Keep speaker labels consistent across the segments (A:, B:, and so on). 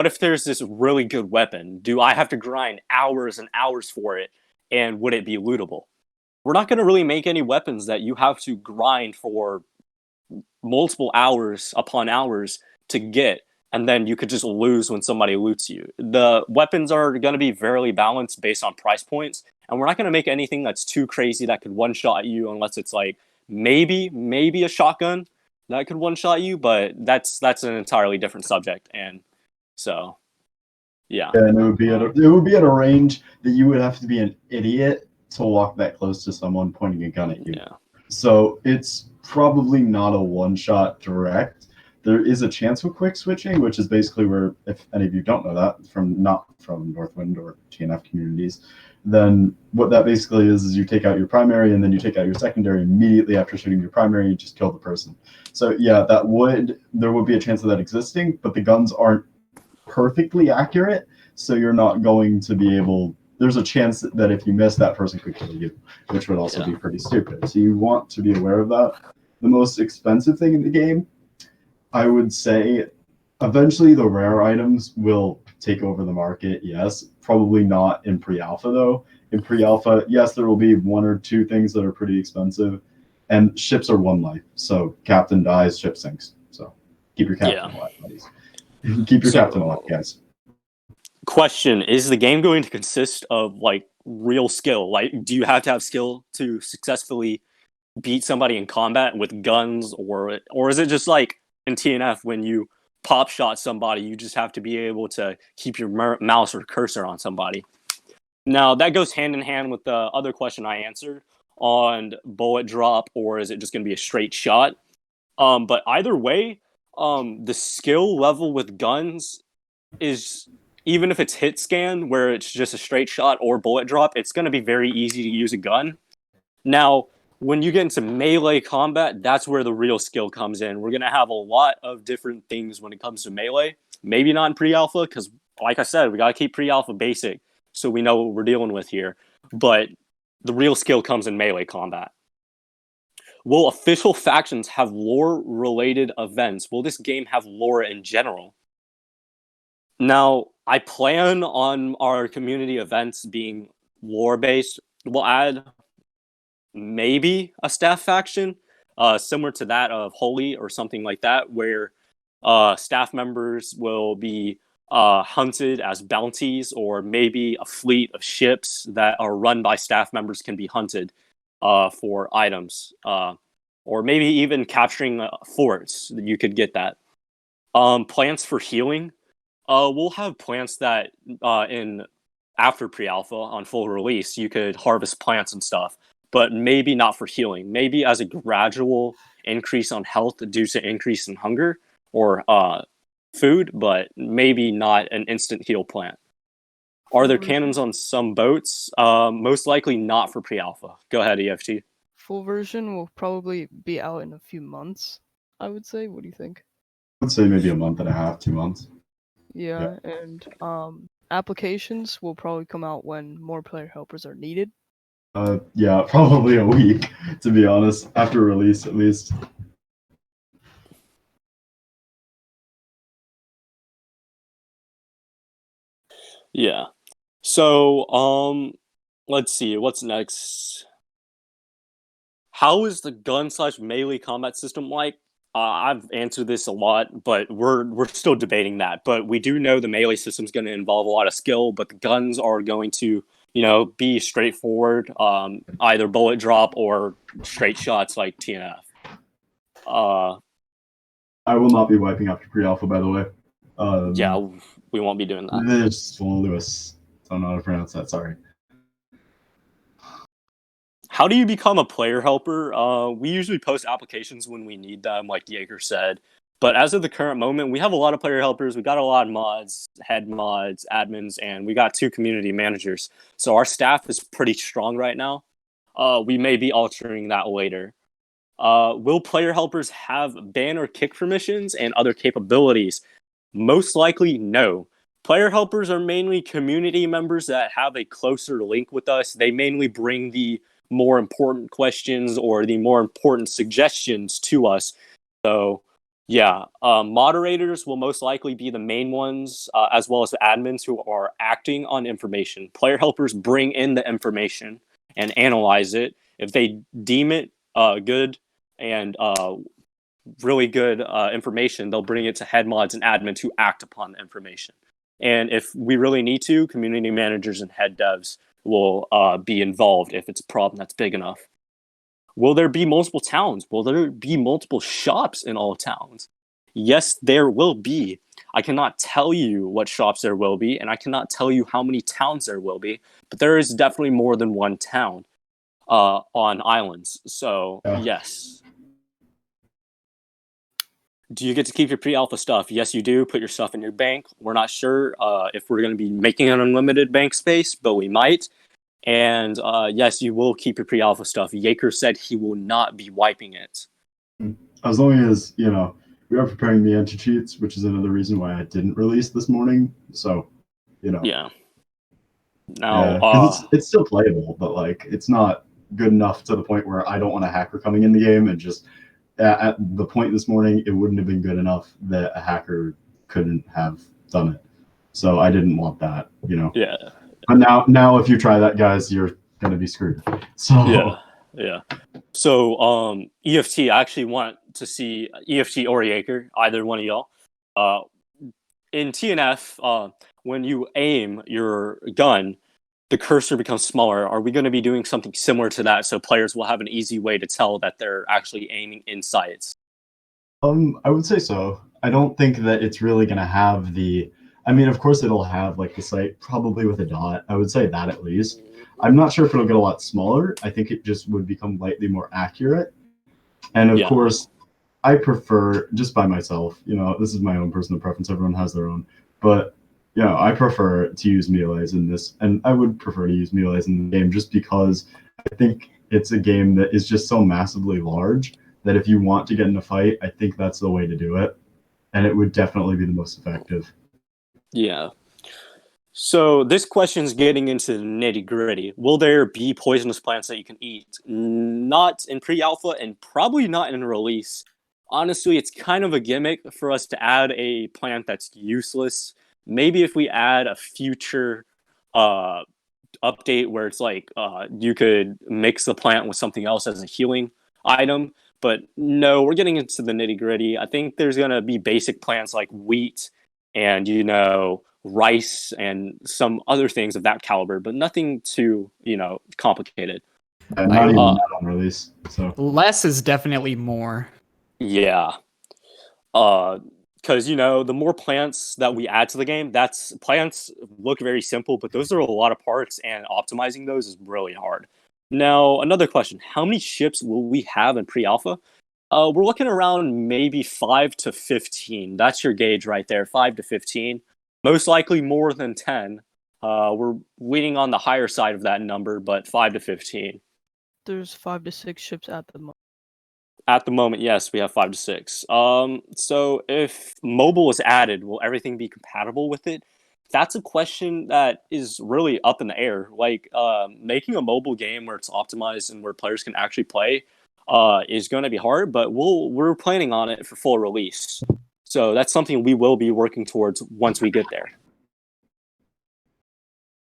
A: what if there's this really good weapon? Do I have to grind hours and hours for it? And would it be lootable? We're not going to really make any weapons that you have to grind for multiple hours upon hours to get, and then you could just lose when somebody loots you. The weapons are going to be fairly balanced based on price points, and we're not going to make anything that's too crazy that could one shot you unless it's like maybe a shotgun that could one shot you, but that's an entirely different subject. And so yeah.
B: And it would be at a range that you would have to be an idiot to walk that close to someone pointing a gun at you.
A: Yeah.
B: So it's probably not a one-shot direct. There is a chance of quick switching, which is basically where, if any of you don't know that, not from Northwind or TNF communities, then what that basically is you take out your primary and then you take out your secondary immediately after shooting your primary, you just kill the person. So yeah, there would be a chance of that existing, but the guns aren't perfectly accurate, so you're not going to be able. There's a chance that if you miss, that person could kill you, which would also be pretty stupid. So you want to be aware of that. The most expensive thing in the game, I would say, eventually the rare items will take over the market, yes. Probably not in pre-alpha, though. In pre-alpha, yes, there will be one or two things that are pretty expensive, and ships are one life. So captain dies, ship sinks. So keep your captain alive, buddies. Keep your captain alive, guys.
A: Question, is the game going to consist of like real skill? Like, do you have to have skill to successfully beat somebody in combat with guns, or is it just like in TNF when you pop shot somebody, you just have to be able to keep your mouse or cursor on somebody? Now that goes hand in hand with the other question I answered on bullet drop, or is it just going to be a straight shot? But either way, the skill level with guns is, even if it's hit scan where it's just a straight shot or bullet drop, it's going to be very easy to use a gun. Now, when you get into melee combat, that's where the real skill comes in. We're going to have a lot of different things when it comes to melee. Maybe not in pre-alpha, because like I said, we got to keep pre-alpha basic so we know what we're dealing with here. But the real skill comes in melee combat. Will official factions have lore-related events? Will this game have lore in general? Now, I plan on our community events being lore-based. We'll add maybe a staff faction, similar to that of Holy or something like that, where staff members will be hunted as bounties, or maybe a fleet of ships that are run by staff members can be hunted for items, or maybe even capturing forts. You could get that. Plants for healing. We'll have plants that in after pre-alpha on full release, you could harvest plants and stuff, but maybe not for healing. Maybe as a gradual increase on health due to increase in hunger or food, but maybe not an instant heal plant. Are there cannons on some boats? Most likely not for pre-alpha. Go ahead, EFT.
C: Full version will probably be out in a few months, I would say. What do you think?
B: I would say maybe a month and a half, 2 months.
C: Yeah, and applications will probably come out when more player helpers are needed.
B: Yeah, probably a week, to be honest, after release at least.
A: Yeah. So, let's see, what's next? How is the gun/melee combat system like? I've answered this a lot, but we're still debating that. But we do know the melee system is going to involve a lot of skill, but the guns are going to, be straightforward, either bullet drop or straight shots like TNF.
B: I will not be wiping after pre-alpha, by the way.
A: Yeah, we won't be doing that.
B: This Lewis. I don't know how to pronounce that. Sorry.
A: How do you become a player helper? We usually post applications when we need them, like Jaeger said. But as of the current moment, we have a lot of player helpers. We got a lot of mods, head mods, admins, and we got 2 community managers. So our staff is pretty strong right now. We may be altering that later. Will player helpers have ban or kick permissions and other capabilities? Most likely, no. Player helpers are mainly community members that have a closer link with us. They mainly bring the more important questions or the more important suggestions to us. So Yeah, moderators will most likely be the main ones, as well as the admins who are acting on information. Player helpers bring in the information and analyze it. If they deem it good and really good information, they'll bring it to head mods and admins who act upon the information. And if we really need to, community managers and head devs will be involved if it's a problem that's big enough. Will there be multiple towns? Will there be multiple shops in all towns? Yes, there will be. I cannot tell you what shops there will be, and I cannot tell you how many towns there will be, but there is definitely more than one town on islands. So,
B: Yeah.
A: yes. Do you get to keep your pre-alpha stuff? Yes, you do. Put your stuff in your bank. We're not sure if we're going to be making an unlimited bank space, but we might. And yes, you will keep your pre-alpha stuff. Yaker said he will not be wiping it.
B: As long as, you know, we are preparing the anti-cheats, which is another reason why I didn't release this morning. So, you know.
A: Yeah. Now,
B: it's still playable, but like it's not good enough to the point where I don't want a hacker coming in the game. And just at the point this morning, it wouldn't have been good enough that a hacker couldn't have done it. So I didn't want that, you know.
A: Yeah.
B: But now if you try that, guys, you're gonna be screwed. So
A: yeah. So EFT, I actually want to see EFT or Yaker, either one of y'all. In TNF, when you aim your gun, the cursor becomes smaller. Are we going to be doing something similar to that so players will have an easy way to tell that they're actually aiming in sights?
B: I would say so. I don't think that it's really gonna have the. I mean, of course, it'll have like the sight probably with a dot. I would say that at least. I'm not sure if it'll get a lot smaller. I think it just would become lightly more accurate. And of course, I prefer, just by myself, you know, this is my own personal preference. Everyone has their own. But, you know, I prefer to use melees in this. And I would prefer to use melees in the game just because I think it's a game that is just so massively large that if you want to get in a fight, I think that's the way to do it. And it would definitely be the most effective.
A: Yeah. So this question's getting into the nitty gritty. Will there be poisonous plants that you can eat? Not in pre-alpha and probably not in release. Honestly, it's kind of a gimmick for us to add a plant that's useless. Maybe if we add a future update where it's like you could mix the plant with something else as a healing item. But no, we're getting into the nitty gritty. I think there's going to be basic plants like wheat and, you know, rice and some other things of that caliber, but nothing too, you know, complicated.
B: And not even that on release. So
D: less is definitely more.
A: Yeah. Because, you know, the more plants that we add to the game, plants look very simple, but those are a lot of parts, and optimizing those is really hard. Now, another question. How many ships will we have in pre-alpha? We're looking around maybe 5 to 15. That's your gauge right there, 5 to 15. Most likely more than 10. We're leaning on the higher side of that number, but 5 to 15.
C: There's 5 to 6 ships at the moment.
A: At the moment, yes, we have 5 to 6. So if mobile is added, will everything be compatible with it? That's a question that is really up in the air. Like, making a mobile game where it's optimized and where players can actually play is going to be hard, but we're planning on it for full release. So that's something we will be working towards once we get there.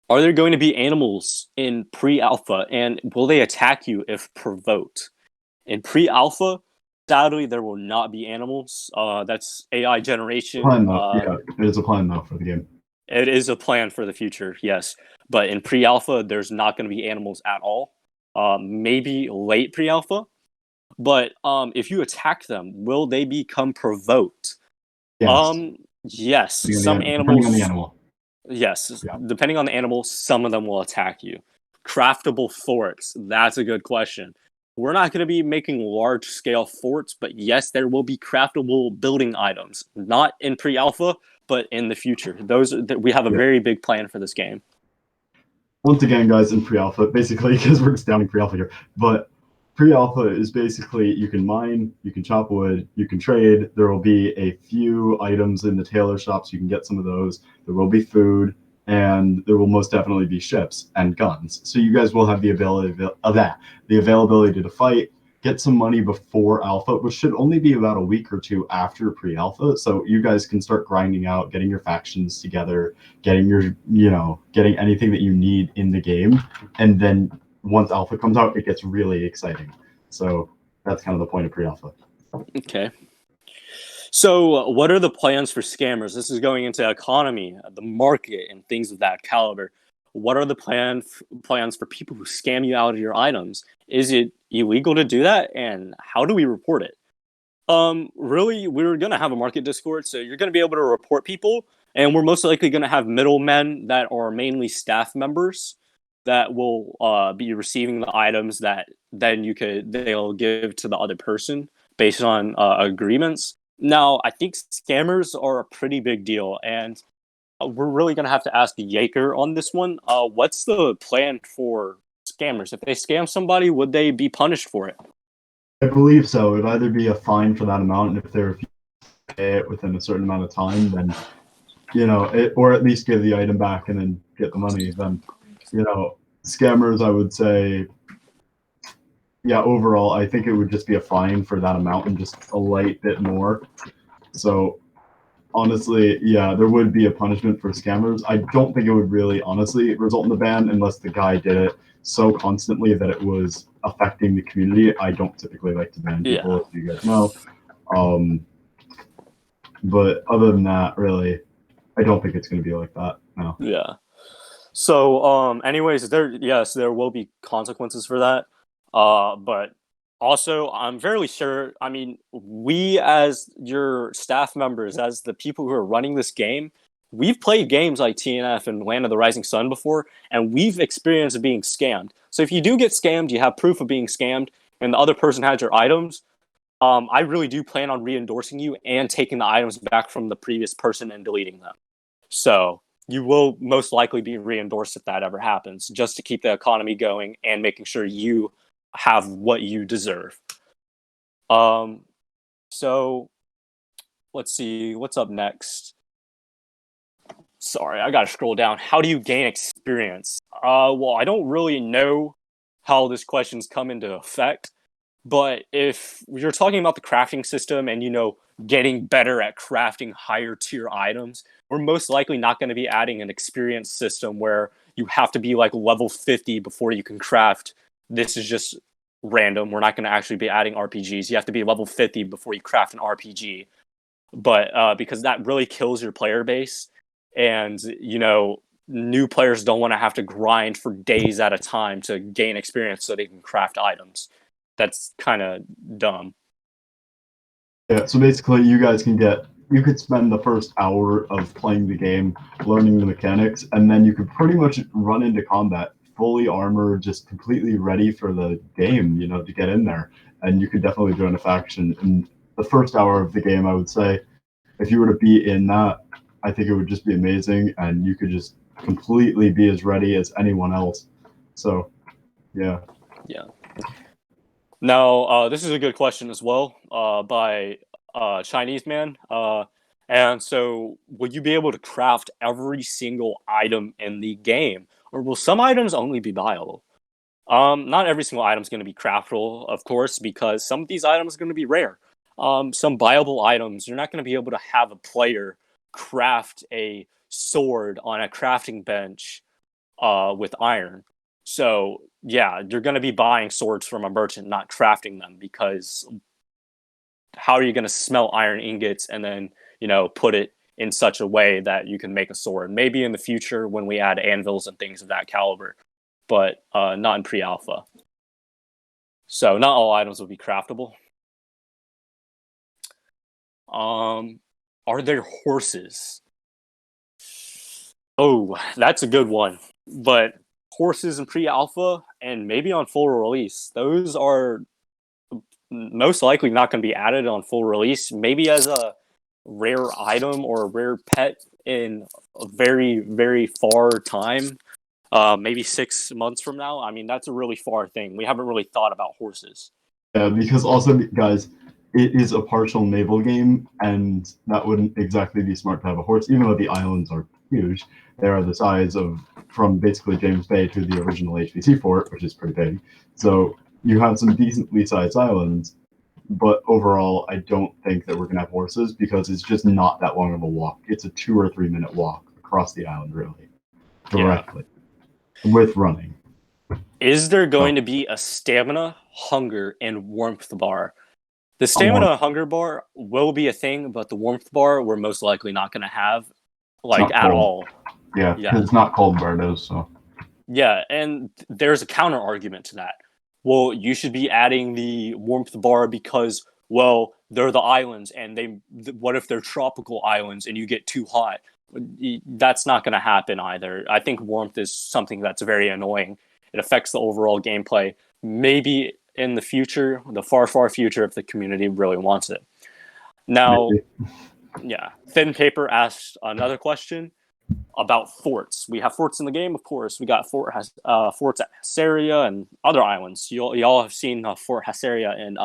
A: Are there going to be animals in pre-alpha, and will they attack you if provoked? In pre-alpha, sadly, there will not be animals. That's AI generation.
B: Yeah, it is a plan though for the game.
A: It is a plan for the future, yes. But in pre-alpha, there's not going to be animals at all. Maybe late pre-alpha. But if you attack them, will they become provoked?
B: Yes.
A: Yes.
B: Depending on the animal.
A: Yes.
B: Yeah.
A: Depending on the animal, some of them will attack you. Craftable forts. That's a good question. We're not going to be making large-scale forts, but yes, there will be craftable building items. Not in pre-alpha, but in the future. We have a very big plan for this game.
B: Once again, guys, in pre-alpha, basically, because we're just downing pre-alpha here, but pre-alpha is basically you can mine, you can chop wood, you can trade. There will be a few items in the tailor shops. You can get some of those. There will be food, and there will most definitely be ships and guns. So you guys will have the availability to fight. get some money before alpha, which should only be about a week or two after pre-alpha. So you guys can start grinding out, getting your factions together, getting your, getting anything that you need in the game. And then once alpha comes out, it gets really exciting. So that's kind of the point of pre-alpha.
A: Okay. So what are the plans for scammers? This is going into economy, the market, and things of that caliber. What are the plans for people who scam you out of your items? Is it illegal to do that, and how do we report it? Really, we're gonna have a market Discord, so you're gonna be able to report people, and we're most likely gonna have middlemen that are mainly staff members that will be receiving the items that then they'll give to the other person based on agreements. Now, I think scammers are a pretty big deal, and we're really going to have to ask Yaker on this one. What's the plan for scammers? If they scam somebody, would they be punished for it?
B: I believe so. It'd either be a fine for that amount, and if they refuse to pay it within a certain amount of time, then, or at least give the item back and then get the money, then, scammers, I would say, yeah, overall, I think it would just be a fine for that amount and just a light bit more. So, honestly, yeah, there would be a punishment for scammers. I don't think it would really, honestly, result in a ban unless the guy did it so constantly that it was affecting the community. I don't typically like to ban people, as you guys know. But other than that, really, I don't think it's going to be like that. No.
A: Yeah. So, anyways, there will be consequences for that. But also, I'm fairly sure, I mean, we as your staff members, as the people who are running this game, we've played games like TNF and Land of the Rising Sun before, and we've experienced being scammed. So if you do get scammed, you have proof of being scammed, and the other person has your items, I really do plan on re-endorsing you and taking the items back from the previous person and deleting them. So you will most likely be re-endorsed if that ever happens, just to keep the economy going and making sure you have what you deserve. So let's see what's up next. Sorry, I gotta scroll down. How do you gain experience? Well, I don't really know how this question's come into effect, but if you're talking about the crafting system and getting better at crafting higher tier items, we're most likely not going to be adding an experience system where you have to be like level 50 before you can craft. This is just random. We're not going to actually be adding RPGs. You have to be level 50 before you craft an RPG. But because that really kills your player base, and new players don't want to have to grind for days at a time to gain experience so they can craft items. That's kind of dumb.
B: Yeah, so basically you could spend the first hour of playing the game, learning the mechanics, and then you could pretty much run into combat fully armored, just completely ready for the game, to get in there. And you could definitely join a faction. In the first hour of the game, I would say, if you were to be in that, I think it would just be amazing, and you could just completely be as ready as anyone else. So, yeah.
A: Yeah. Now, this is a good question as well, by Chinese man. And so, will you be able to craft every single item in the game, or will some items only be buyable? Not every single item is going to be craftable, of course, because some of these items are going to be rare. Some buyable items, you're not going to be able to have a player craft a sword on a crafting bench with iron. So, yeah, you're going to be buying swords from a merchant, not crafting them, because how are you going to smelt iron ingots and then, put it in such a way that you can make a sword? Maybe in the future when we add anvils and things of that caliber, but not in pre-alpha. So not all items will be craftable. Are there horses? Oh, that's a good one. But horses in pre-alpha and maybe on full release, those are most likely not going to be added on full release. Maybe as a rare item or a rare pet in a very, very far time. Maybe 6 months from now. I mean, that's a really far thing. We haven't really thought about horses.
B: Yeah, because also, guys, it is a partial naval game, and that wouldn't exactly be smart to have a horse, even though the islands are huge. They are the size of, from basically James Bay to the original HVC fort, which is pretty big. So, you have some decently sized islands, but overall, I don't think that we're gonna have horses because it's just not that long of a walk. It's a 2 or 3 minute walk across the island, really, directly, with running.
A: Is there going to be a stamina, hunger, and warmth bar? The
B: I
A: stamina
B: want-
A: and hunger bar will be a thing, but the warmth bar we're most likely not going to have, like,
B: not
A: at
B: cold.
A: all.
B: Yeah,
A: Yeah.
B: because it's not cold where it is, so.
A: Yeah, and there's a counter argument to that. Well, you should be adding the warmth bar because, well, they're the islands, and what if they're tropical islands and you get too hot? That's not going to happen either. I think warmth is something that's very annoying. It affects the overall gameplay. Maybe in the future, the far, far future, if the community really wants it. Now,
B: Maybe.
A: yeah, Thin Paper asked another question about forts. We have forts in the game, of course. We got forts at Hasseria and other islands. Y'all have seen Fort Hasseria in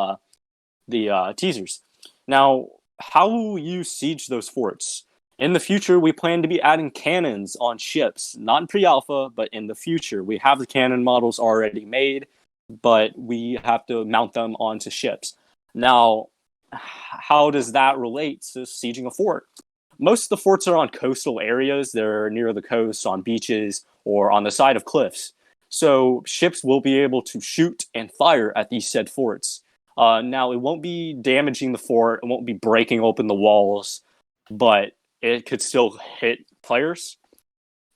A: the teasers. Now, how will you siege those forts? In the future, we plan to be adding cannons on ships, not in pre-alpha, but in the future. We have the cannon models already made, but we have to mount them onto ships. Now, how does that relate to sieging a fort? Most of the forts are on coastal areas. They're near the coast, on beaches, or on the side of cliffs. So ships will be able to shoot and fire at these said forts. Now, it won't be damaging the fort. It won't be breaking open the walls, but it could still hit players.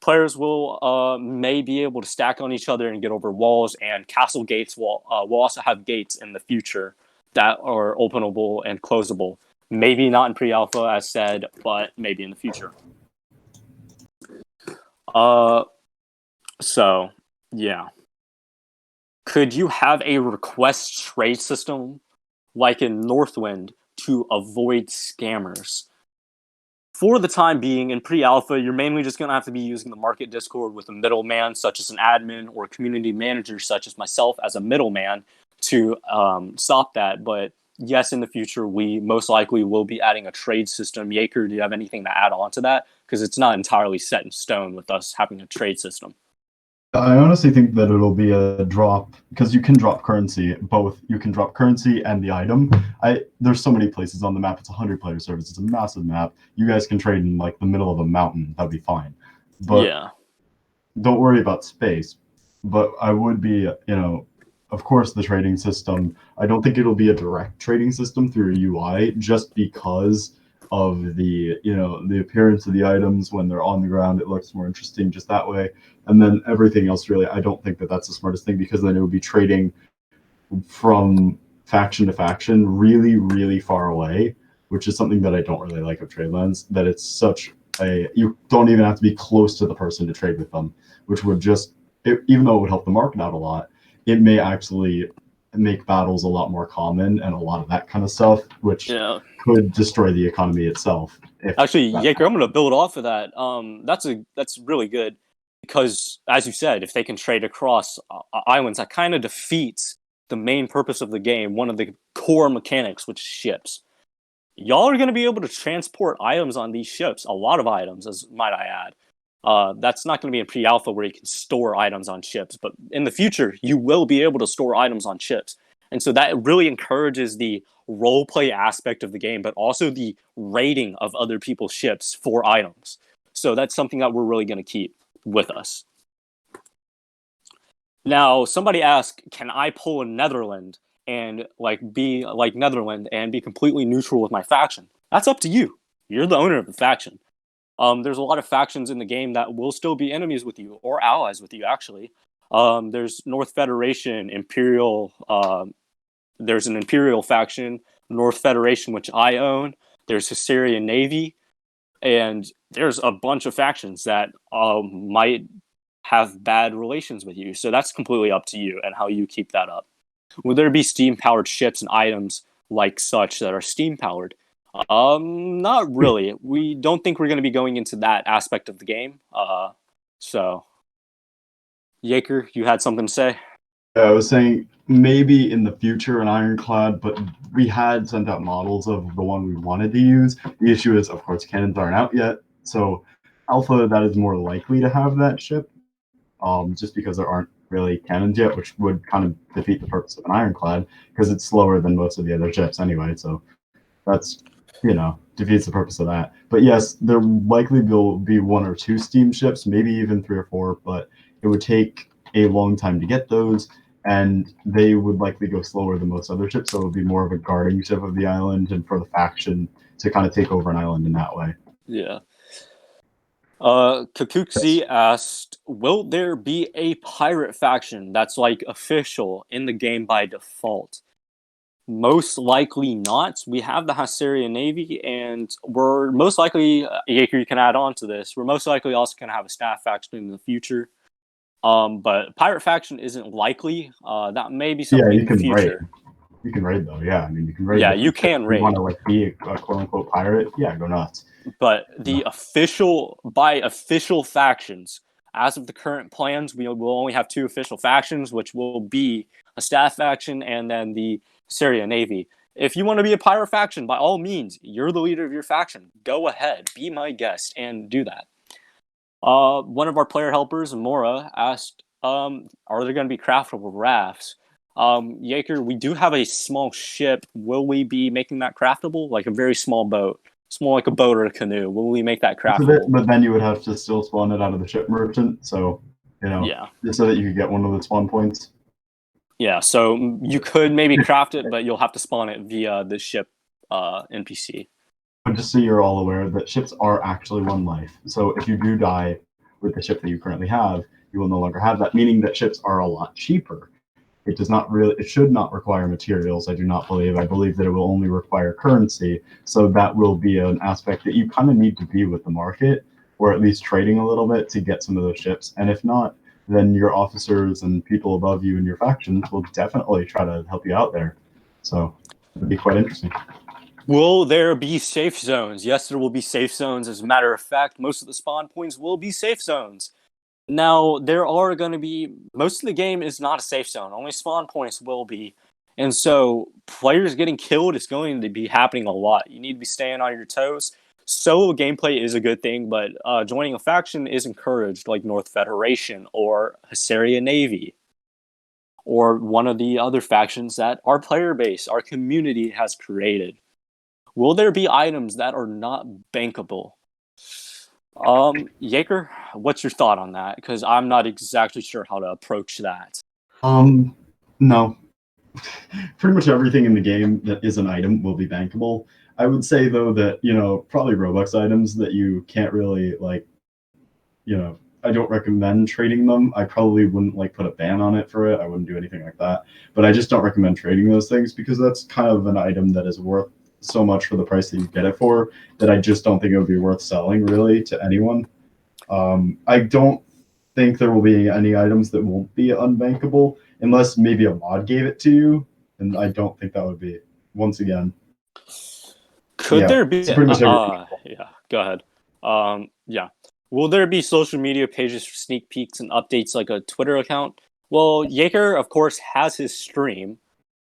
A: Players will may be able to stack on each other and get over walls, and castle gates will also have gates in the future that are openable and closable. Maybe not in pre-alpha, as said, but maybe in the future. So, yeah. Could you have a request trade system like in Northwind to avoid scammers? For the time being, in pre-alpha, you're mainly just going to have to be using the market Discord with a middleman, such as an admin, or a community manager, such as myself, as a middleman to stop that. But yes, in the future, we most likely will be adding a trade system. Yaker, do you have anything to add on to that? Because it's not entirely set in stone with us having a trade system.
B: I honestly think that it'll be a drop because you can drop currency. Both you can drop currency and the item. There's so many places on the map. It's a 100-player service. It's a massive map. You guys can trade in like the middle of a mountain. That'd be fine. But
A: yeah,
B: don't worry about space. But I would be, of course, the trading system. I don't think it'll be a direct trading system through a UI just because of the appearance of the items when they're on the ground. It looks more interesting just that way. And then everything else, really, I don't think that that's the smartest thing because then it would be trading from faction to faction really, really far away, which is something that I don't really like of Tradelands, that it's you don't even have to be close to the person to trade with them, which would even though it would help the market out a lot, it may actually make battles a lot more common and a lot of that kind of stuff, which could destroy the economy itself.
A: Actually, Yaker, I'm going to build off of that. That's really good. Because, as you said, if they can trade across islands, that kind of defeats the main purpose of the game, one of the core mechanics, which is ships. Y'all are going to be able to transport items on these ships, a lot of items, as might I add. That's not going to be in pre-alpha where you can store items on ships, but in the future, you will be able to store items on ships. And so that really encourages the roleplay aspect of the game, but also the raiding of other people's ships for items. So that's something that we're really going to keep with us. Now, somebody asked, can I pull a Netherland and be like Netherland and be completely neutral with my faction? That's up to you. You're the owner of the faction. There's a lot of factions in the game that will still be enemies with you or allies with you, actually. There's North Federation, Imperial. There's an Imperial faction, North Federation, which I own. There's Hysterian Navy. And there's a bunch of factions that might have bad relations with you. So that's completely up to you and how you keep that up. Will there be steam-powered ships and items like such that are steam-powered? Not really. We don't think we're going to be going into that aspect of the game. So, Yaker, you had something to say?
B: I was saying maybe in the future an Ironclad, but we had sent out models of the one we wanted to use. The issue is, of course, cannons aren't out yet. So Alpha, that is more likely to have that ship, just because there aren't really cannons yet, which would kind of defeat the purpose of an ironclad because it's slower than most of the other ships anyway. So that's, defeats the purpose of that. But yes, there likely will be 1 or 2 steam ships, maybe even 3 or 4, but it would take a long time to get those, and they would likely go slower than most other ships, so it would be more of a guarding ship of the island and for the faction to kind of take over an island in that way.
A: Yeah. Kakuxi asked, will there be a pirate faction that's like official in the game by default? Most likely not. We have the Hassarian Navy, and we're most likely, Yaker, you can add on to this, we're most likely also going to have a staff faction in the future. But pirate faction isn't likely. That may be something in the future.
B: You can raid though, yeah. I mean, you can raid.
A: Yeah, you can raid.
B: You want to like be a quote unquote pirate? Yeah, go nuts.
A: But the official factions, as of the current plans, we will only have 2 official factions, which will be a staff faction and then the Syria Navy. If you want to be a pirate faction, by all means, you're the leader of your faction. Go ahead, be my guest, and do that. One of our player helpers, Mora, asked, are there going to be craftable rafts? Yaker, we do have a small ship. Will we be making that craftable? Like a very small boat. Small like a boat or a canoe. Will we make that craftable?
B: But then you would have to still spawn it out of the ship merchant, so, just so that you could get one of the spawn points.
A: Yeah, so you could maybe craft it, but you'll have to spawn it via the ship NPC.
B: But just so you're all aware that ships are actually 1 life. So if you do die with the ship that you currently have, you will no longer have that, meaning that ships are a lot cheaper. It should not require materials, I do not believe. I believe that it will only require currency. So that will be an aspect that you kind of need to be with the market, or at least trading a little bit to get some of those ships. And if not, then your officers and people above you in your factions will definitely try to help you out there. So it'd be quite interesting. Will
A: there be safe zones? Yes, there will be safe zones. As a matter of fact, most of the spawn points will be safe zones. Now, there are going to be... Most of the game is not a safe zone. Only spawn points will be. And so, players getting killed is going to be happening a lot. You need to be staying on your toes. Solo gameplay is a good thing, but joining a faction is encouraged, like North Federation or Hassaria Navy, or one of the other factions that our player base, our community has created. Will there be items that are not bankable? Yaker, what's your thought on that? Because I'm not exactly sure how to approach that.
B: No. Pretty much everything in the game that is an item will be bankable. I would say, though, that, probably Robux items that you can't really, I don't recommend trading them. I probably wouldn't, put a ban on it for it. I wouldn't do anything like that. But I just don't recommend trading those things because that's kind of an item that is worth so much for the price that you get it for that I just don't think it would be worth selling, really, to anyone. I don't think there will be any items that won't be unbankable unless maybe a mod gave it to you, and I don't think that would be, once again.
A: Could there be... yeah, go ahead. Yeah. Will there be social media pages for sneak peeks and updates like a Twitter account? Well, Yaker, of course, has his stream,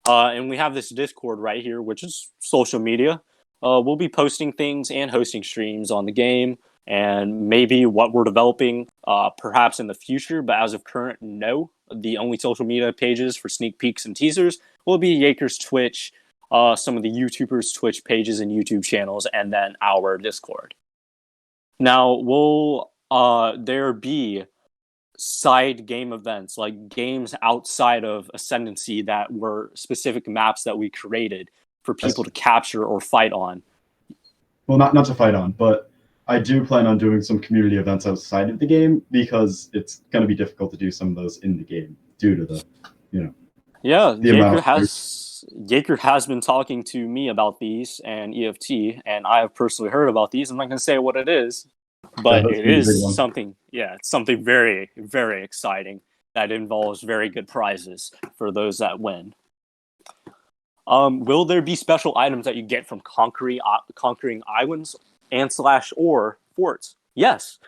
A: and we have this Discord right here, which is social media. We'll be posting things and hosting streams on the game, and maybe what we're developing perhaps in the future, but as of current, no. The only social media pages for sneak peeks and teasers will be Yaker's Twitch, some of the YouTubers' Twitch pages and YouTube channels, and then our Discord. Now, will there be side game events, like games outside of Ascendancy that were specific maps that we created for people to capture or fight on?
B: Well, not to fight on, but I do plan on doing some community events outside of the game because it's going to be difficult to do some of those in the game due to the,
A: Yeah, Yaker has been talking to me about these and EFT, and I have personally heard about these. I'm not going to say what it is, but it is something, it's something very, very exciting that involves very good prizes for those that win. Will there be special items that you get from conquering islands and/or forts? Yes.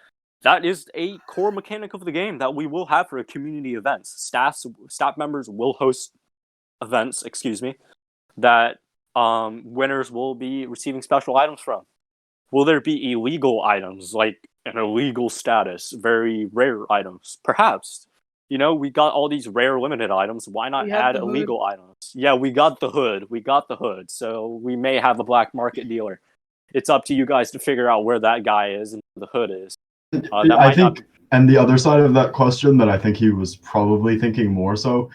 A: That is a core mechanic of the game that we will have for community events. Staff members will host events, that winners will be receiving special items from. Will there be illegal items, like an illegal status, very rare items? Perhaps. we got all these rare limited items. Why not
C: We have
A: add
C: the hood.
A: illegal items? Yeah, we got the hood. We got the hood. So we may have a black market dealer. It's up to you guys to figure out where that guy is and where the hood is. That
B: I
A: might not
B: think, and the other side of that question that I think he was probably thinking more so,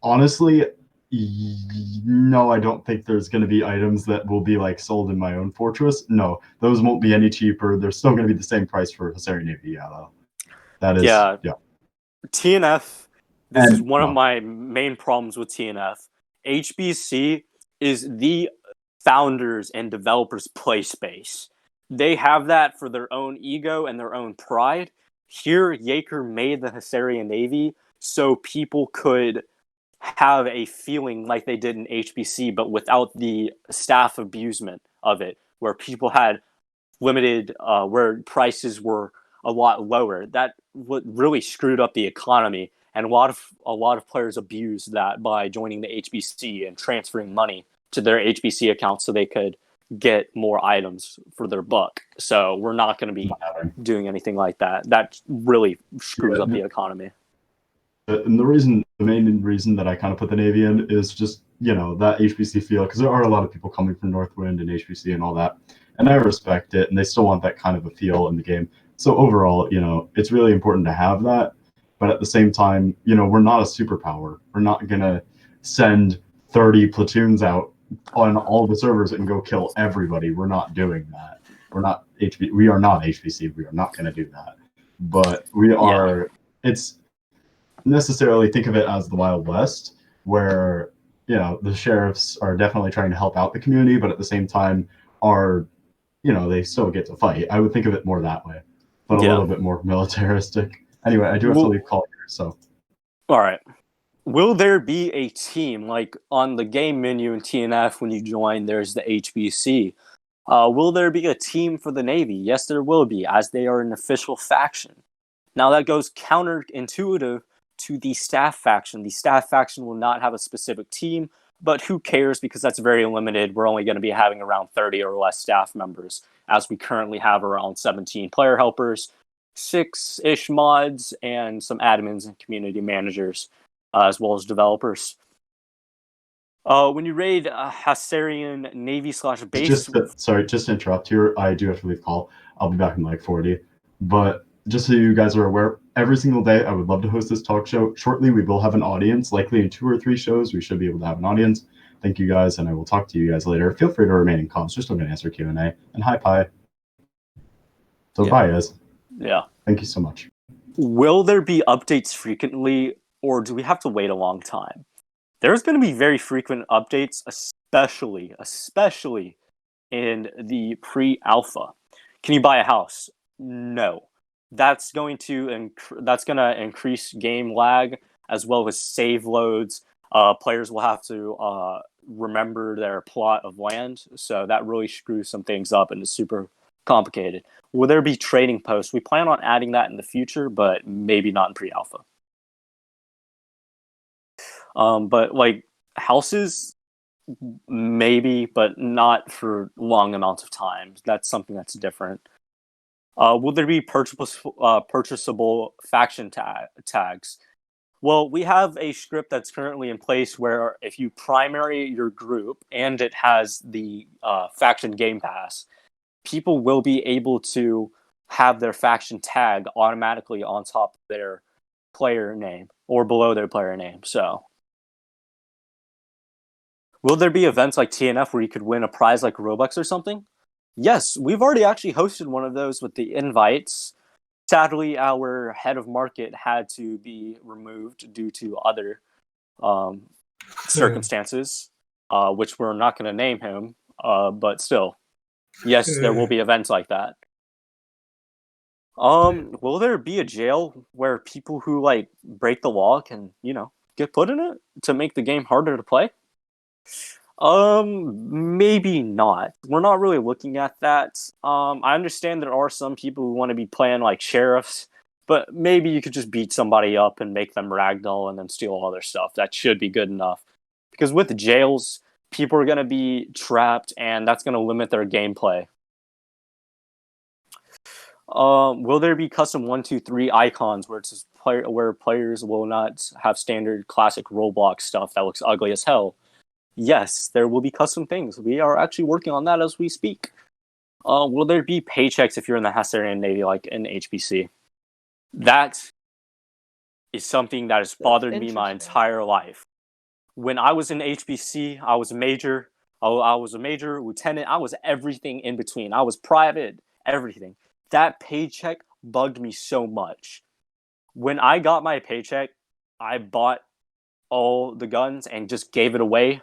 B: honestly, no, I don't think there's going to be items that will be like sold in my own fortress. No, those won't be any cheaper. They're still going to be the same price for Husari Navy. Yeah, though. That is,
A: Yeah.
B: yeah.
A: TNF, this is
B: And
A: one of my main problems with TNF. HBC is the founders and developers' play space. They have that for their own ego and their own pride. Here, Yaker made the Husarian Navy so people could have a feeling like they did in HBC, but without the staff abusement of it, where people had limited, where prices were a lot lower. That what really screwed up the economy, and a lot of players abused that by joining the HBC and transferring money to their HBC accounts so they could get more items for their buck. So we're not going to be doing anything like that. That really screws up the economy.
B: And the main reason that I kind of put the Navy in is just, that HBC feel, because there are a lot of people coming from Northwind and HBC and all that. And I respect it, and they still want that kind of a feel in the game. So overall, it's really important to have that. But at the same time, we're not a superpower. We're not going to send 30 platoons out on all the servers and go kill everybody. We're not doing that. We are not HBC. We are not going to do that. But we are, it's necessarily think of it as the Wild West, where, the sheriffs are definitely trying to help out the community, but at the same time are, they still get to fight. I would think of it more that way, but a little bit more militaristic. Anyway, I do have to leave call here, so.
A: All right. Will there be a team, like on the game menu in TNF when you join, there's the HBC. Will there be a team for the Navy? Yes, there will be, as they are an official faction. Now that goes counterintuitive to the staff faction. The staff faction will not have a specific team, but who cares, because that's very limited. We're only going to be having around 30 or less staff members, as we currently have around 17 player helpers, 6-ish mods, and some admins and community managers, as well as developers. When you raid Husarian Navy /base...
B: Sorry, just to interrupt here. I do have to leave call. I'll be back in like 40. But just so you guys are aware, every single day I would love to host this talk show. Shortly, we will have an audience. Likely in 2 or 3 shows, we should be able to have an audience. Thank you guys, and I will talk to you guys later. Feel free to remain in comms. Just looking to answer Q&A. And hi, Pi. So bye, guys.
A: Yeah. Thank
B: you so much.
A: Will there be updates frequently, or do we have to wait a long time? There's going to be very frequent updates, especially in the pre-alpha. Can you buy a house? No. That's going to increase game lag, as well as save loads. Players will have to remember their plot of land, so that really screws some things up and is super complicated. Will there be trading posts? We plan on adding that in the future, but maybe not in pre-alpha. But like houses, maybe, but not for long amounts of time. That's something that's different. Will there be purchasable faction tags? Well, we have a script that's currently in place where if you primary your group and it has the faction game pass, people will be able to have their faction tag automatically on top of their player name or below their player name. So, will there be events like TNF where you could win a prize like Robux or something? Yes, we've already actually hosted one of those with the invites. Sadly, our head of market had to be removed due to other circumstances, which we're not going to name him, but still. Yes, there will be events like that. Will there be a jail where people who like break the law can, get put in it to make the game harder to play? Maybe not. We're not really looking at that. I understand there are some people who want to be playing like sheriffs, but maybe you could just beat somebody up and make them ragdoll and then steal all their stuff. That should be good enough. Because with the jails, people are going to be trapped, and that's going to limit their gameplay. Will there be custom 1, 2, 3 icons where where players will not have standard classic Roblox stuff that looks ugly as hell? Yes, there will be custom things. We are actually working on that as we speak. Will there be paychecks if you're in the Hungarian Navy, like in HBC? That is something that has bothered me my
C: interesting.
A: entire life. When I was in HBC, I was a major. I was a major, lieutenant. I was everything in between. I was private, everything. That paycheck bugged me so much. When I got my paycheck, I bought all the guns and just gave it away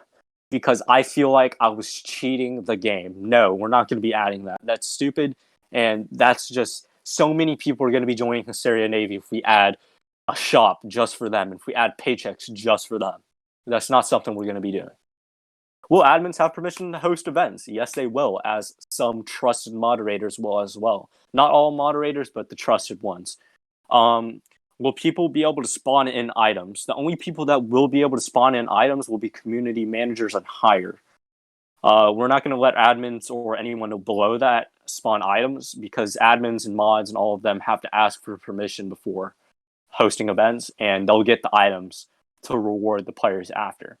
A: because I feel like I was cheating the game. No, we're not going to be adding that. That's stupid. And that's just so many people are going to be joining Hysteria Navy if we add a shop just for them, if we add paychecks just for them. That's not something we're going to be doing. Will admins have permission to host events? Yes, they will, as some trusted moderators will as well. Not all moderators, but the trusted ones. Will people be able to spawn in items? The only people that will be able to spawn in items will be community managers and higher. We're not going to let admins or anyone below that spawn items because admins and mods and all of them have to ask for permission before hosting events, and they'll get the items to reward the players after.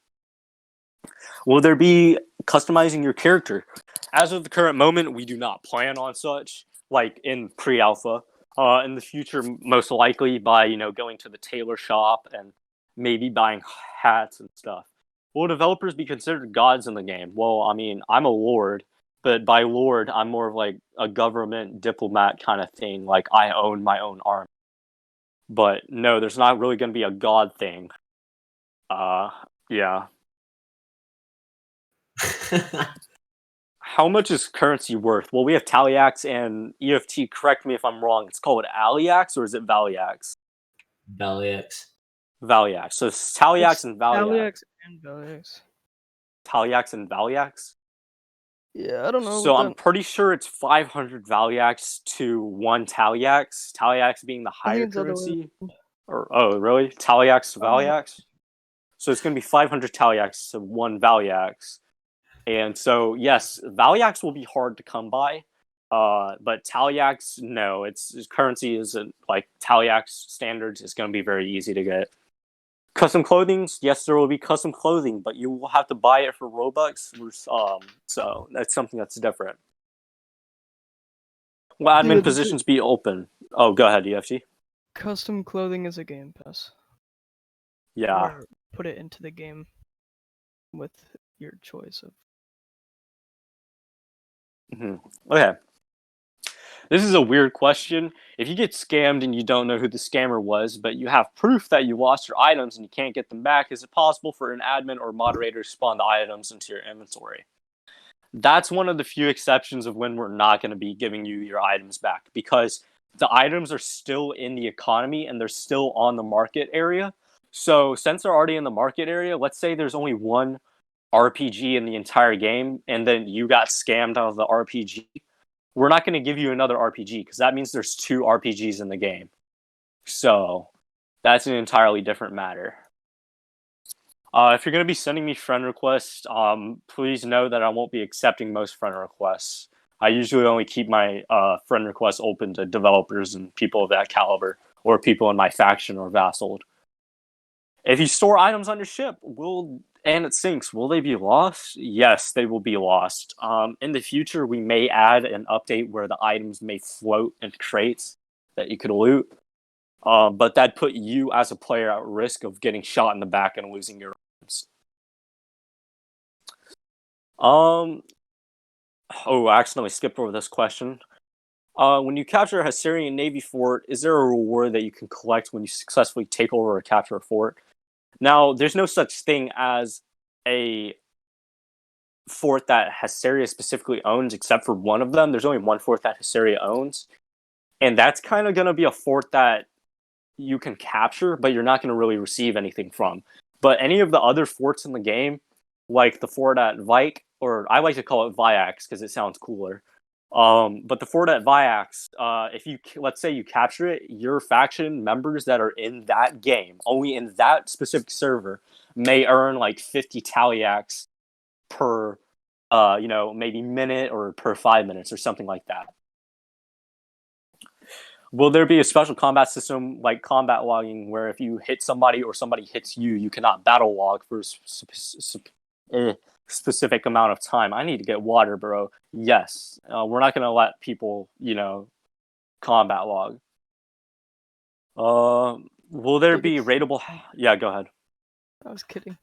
A: Will there be customizing your character? As of the current moment, we do not plan on such, like in pre-alpha. In the future, most likely by going to the tailor shop and maybe buying hats and stuff. Will developers be considered gods in the game? Well, I mean, I'm a lord, but by lord, I'm more of like a government diplomat kind of thing. Like I own my own army. But no, there's not really going to be a god thing. Yeah. How much is currency worth? Well, we have Taliax and EFT. Correct me if I'm wrong. It's called Aliax or is it Valiax?
E: Valiax.
A: Valiax. So it's Taliax
C: It's
A: and Valiax.
C: Taliax and Valiax.
A: Taliax and Valiax.
C: Yeah, I don't know.
A: So I'm pretty sure it's 500 Valiax to 1 Taliax. Taliax being the
C: I think
A: higher
C: it's the other way
A: currency. Or really? Taliax to
C: Uh,
A: Valiax. So it's going to be 500 Taliax to 1 Valiax. And so, yes, Valiax will be hard to come by, but Taliax, no, its currency isn't like Taliax standards. It's going to be very easy to get. Custom clothing, yes, there will be custom clothing, but you will have to buy it for Robux. So that's something that's different. Will admin positions be open? Oh, go ahead, EFG.
C: Custom clothing is a game pass.
A: Yeah.
C: Or put it into the game with your choice of.
A: Okay. This is a weird question. If you get scammed and you don't know who the scammer was, but you have proof that you lost your items and you can't get them back, is it possible for an admin or moderator to spawn the items into your inventory? That's one of the few exceptions of when we're not going to be giving you your items back because the items are still in the economy and they're still on the market area. So since they're already in the market area, let's say there's only one RPG in the entire game and then you got scammed out of the RPG, we're not going to give you another RPG because that means there's 2 RPGs in the game. So that's an entirely different matter. If you're going to be sending me friend requests, please know that I won't be accepting most friend requests. I usually only keep my friend requests open to developers and people of that caliber or people in my faction or vassal. If you store items on your ship, and it sinks, will they be lost? Yes, they will be lost. In the future, we may add an update where the items may float in crates that you could loot. But that'd put you as a player at risk of getting shot in the back and losing your items. I accidentally skipped over this question. When you capture a Hungarian Navy fort, is there a reward that you can collect when you successfully take over or capture a fort? Now, there's no such thing as a fort that Hysteria specifically owns, except for one of them. There's only one fort that Hysteria owns. And that's kind of going to be a fort that you can capture, but you're not going to really receive anything from. But any of the other forts in the game, like the fort at Vike, or I like to call it Viax because it sounds cooler. But the fort at Viax, if you let's say you capture it, your faction members that are in that game, only in that specific server, may earn like 50 Taliax per, maybe minute or per 5 minutes or something like that. Will there be a special combat system like combat logging where if you hit somebody or somebody hits you, you cannot battle log for specific amount of time? I need to get water, bro. Yes. We're not going to let people, combat log. Will there be rateable? Yeah, go ahead.
C: I was kidding.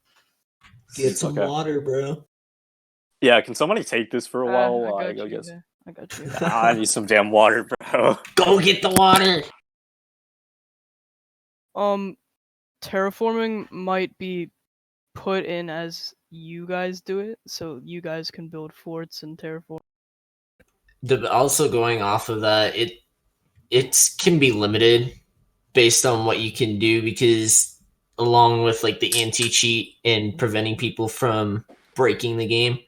E: Get some
A: Okay.
E: water, bro.
A: Yeah, can somebody take this for a while?
C: I
A: I
C: got you.
A: guess.
C: there. I got you.
A: I need some damn water, bro.
E: Go get the water.
C: Terraforming might be put in as you guys do it, so you guys can build forts and terraform.
E: Also going off of that, it can be limited based on what you can do, because along with like the anti-cheat and preventing people from breaking the game,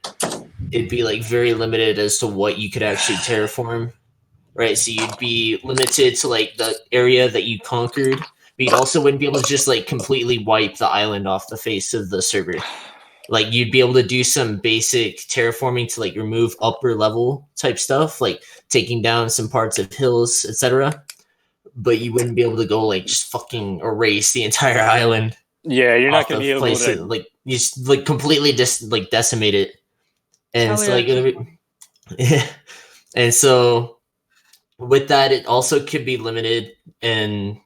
E: it'd be like very limited as to what you could actually terraform, right? So you'd be limited to like the area that you conquered, but you'd also wouldn't be able to just like completely wipe the island off the face of the server. Like you'd be able to do some basic terraforming to like remove upper level type stuff, like taking down some parts of hills, etc. But you wouldn't be able to go like just fucking erase the entire island.
A: Yeah, you're not
E: off
A: going to
E: the
A: be able
E: place.
A: to.
E: Like you just like completely decimate it. And
C: That's
E: so
C: how
E: like
C: they actually
E: yeah. And so with that, it also could be limited and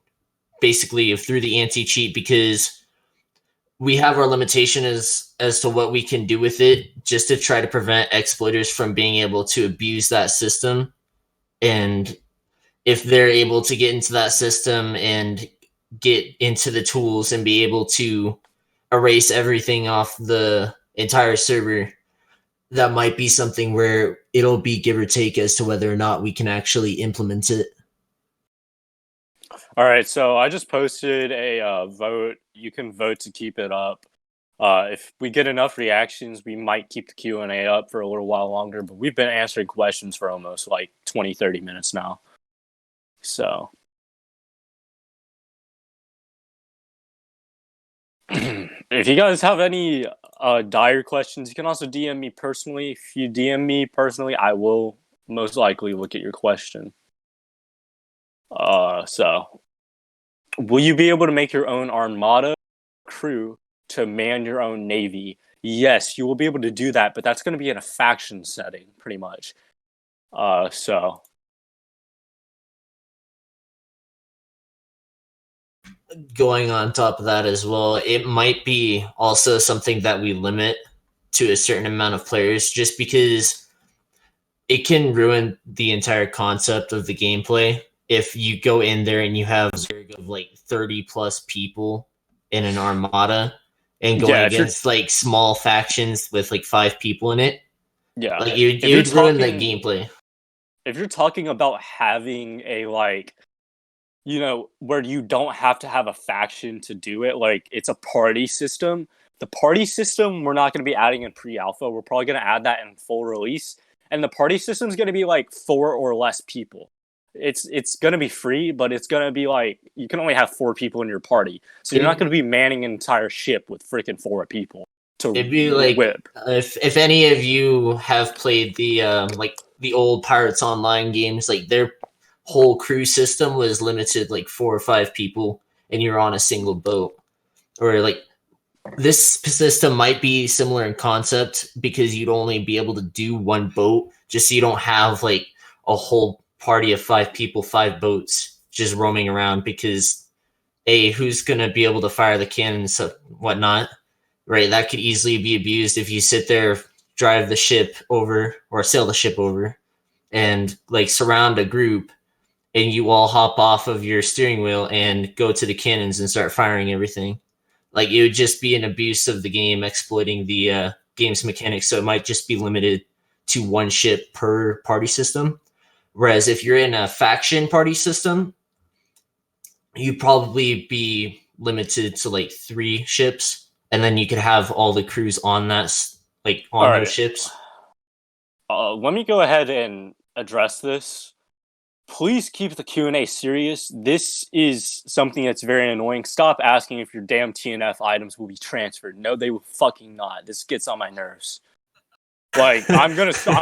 E: basically through the anti-cheat, because we have our limitation as to what we can do with it, just to try to prevent exploiters from being able to abuse that system. And if they're able to get into that system and get into the tools and be able to erase everything off the entire server, that might be something where it'll be give or take as to whether or not we can actually implement it.
A: All right, so I just posted a vote. You can vote to keep it up. If we get enough reactions, we might keep the Q&A up for a little while longer, but we've been answering questions for almost like 20, 30 minutes now. So if you guys have any dire questions, you can also DM me personally. If you DM me personally, I will most likely look at your question. So will you be able to make your own armada crew to man your own navy? Yes, you will be able to do that, but that's going to be in a faction setting, pretty much. So
E: Going on top of that as well, it might be also something that we limit to a certain amount of players, just because it can ruin the entire concept of the gameplay if you go in there and you have of like 30 plus people in an armada and going against like small factions with like 5 people in it.
A: Yeah,
E: like it would ruin the gameplay.
A: If you're talking about having a where you don't have to have a faction to do it, like it's a party system. The party system we're not going to be adding in pre-alpha. We're probably going to add that in full release. And the party system is going to be like 4 or less people. It's going to be free, but it's going to be like you can only have 4 people in your party. So you're not going to be manning an entire ship with freaking 4 people to
E: It'd be like
A: whip.
E: If any of you have played the the old Pirates Online games, like their whole crew system was limited like 4 or 5 people, and you're on a single boat. Or like this system might be similar in concept, because you'd only be able to do one boat, just so you don't have like a whole party of 5 people, 5 boats just roaming around, because who's gonna be able to fire the cannons and whatnot, right? That could easily be abused if you sit there, drive the ship over or sail the ship over and like surround a group, and you all hop off of your steering wheel and go to the cannons and start firing everything. Like it would just be an abuse of the game, exploiting the game's mechanics. So it might just be limited to 1 ship per party system. Whereas if you're in a faction party system, you'd probably be limited to like 3 ships, and then you could have all the crews on that, like on those ships.
A: Let me go ahead and address this. Please keep the Q&A serious. This is something that's very annoying. Stop asking if your damn TNF items will be transferred. No, they will fucking not. This gets on my nerves. Like, I'm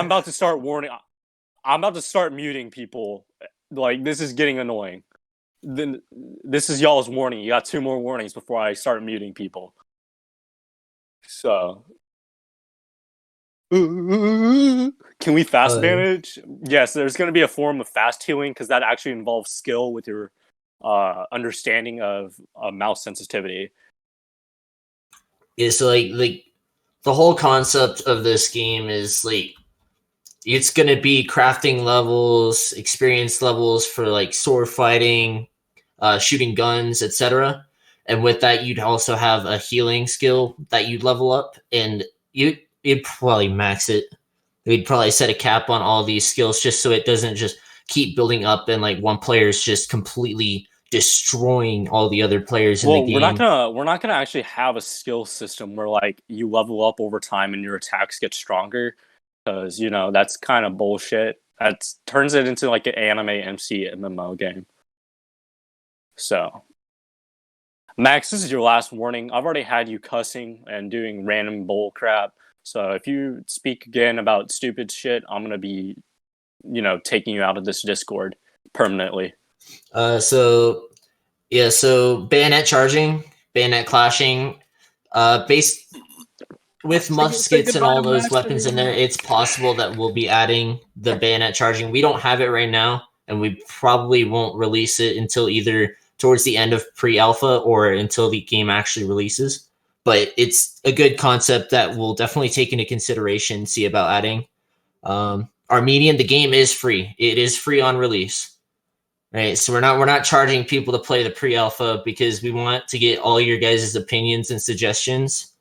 A: about to start warning. I'm about to start muting people Like, this is getting annoying. Then this is y'all's warning. You got 2 more warnings before I start muting people. So, can we fast manage? Yes, there's going to be a form of fast healing because that actually involves skill with your understanding of mouse sensitivity.
E: Yeah, so like the whole concept of this game is like it's gonna be crafting levels, experience levels for like sword fighting, shooting guns, etc. And with that, you'd also have a healing skill that you'd level up, and you'd probably max it. We'd probably set a cap on all these skills just so it doesn't just keep building up and like one player is just completely destroying all the other players in the game.
A: We're not gonna actually have a skill system where like you level up over time and your attacks get stronger, because that's kind of bullshit. That turns it into like an anime MC MMO game. So, Max, this is your last warning. I've already had you cussing and doing random bull crap. So if you speak again about stupid shit, I'm gonna be, taking you out of this Discord permanently.
E: So bayonet charging, bayonet clashing, based with muskets and all those weapons in there, it's possible that we'll be adding the bayonet charging. We don't have it right now, and we probably won't release it until either towards the end of pre-alpha or until the game actually releases. But it's a good concept that we'll definitely take into consideration, see about adding. Armenian, the game is free. It is free on release. Right, so we're not charging people to play the pre-alpha because we want to get all your guys' opinions and suggestions,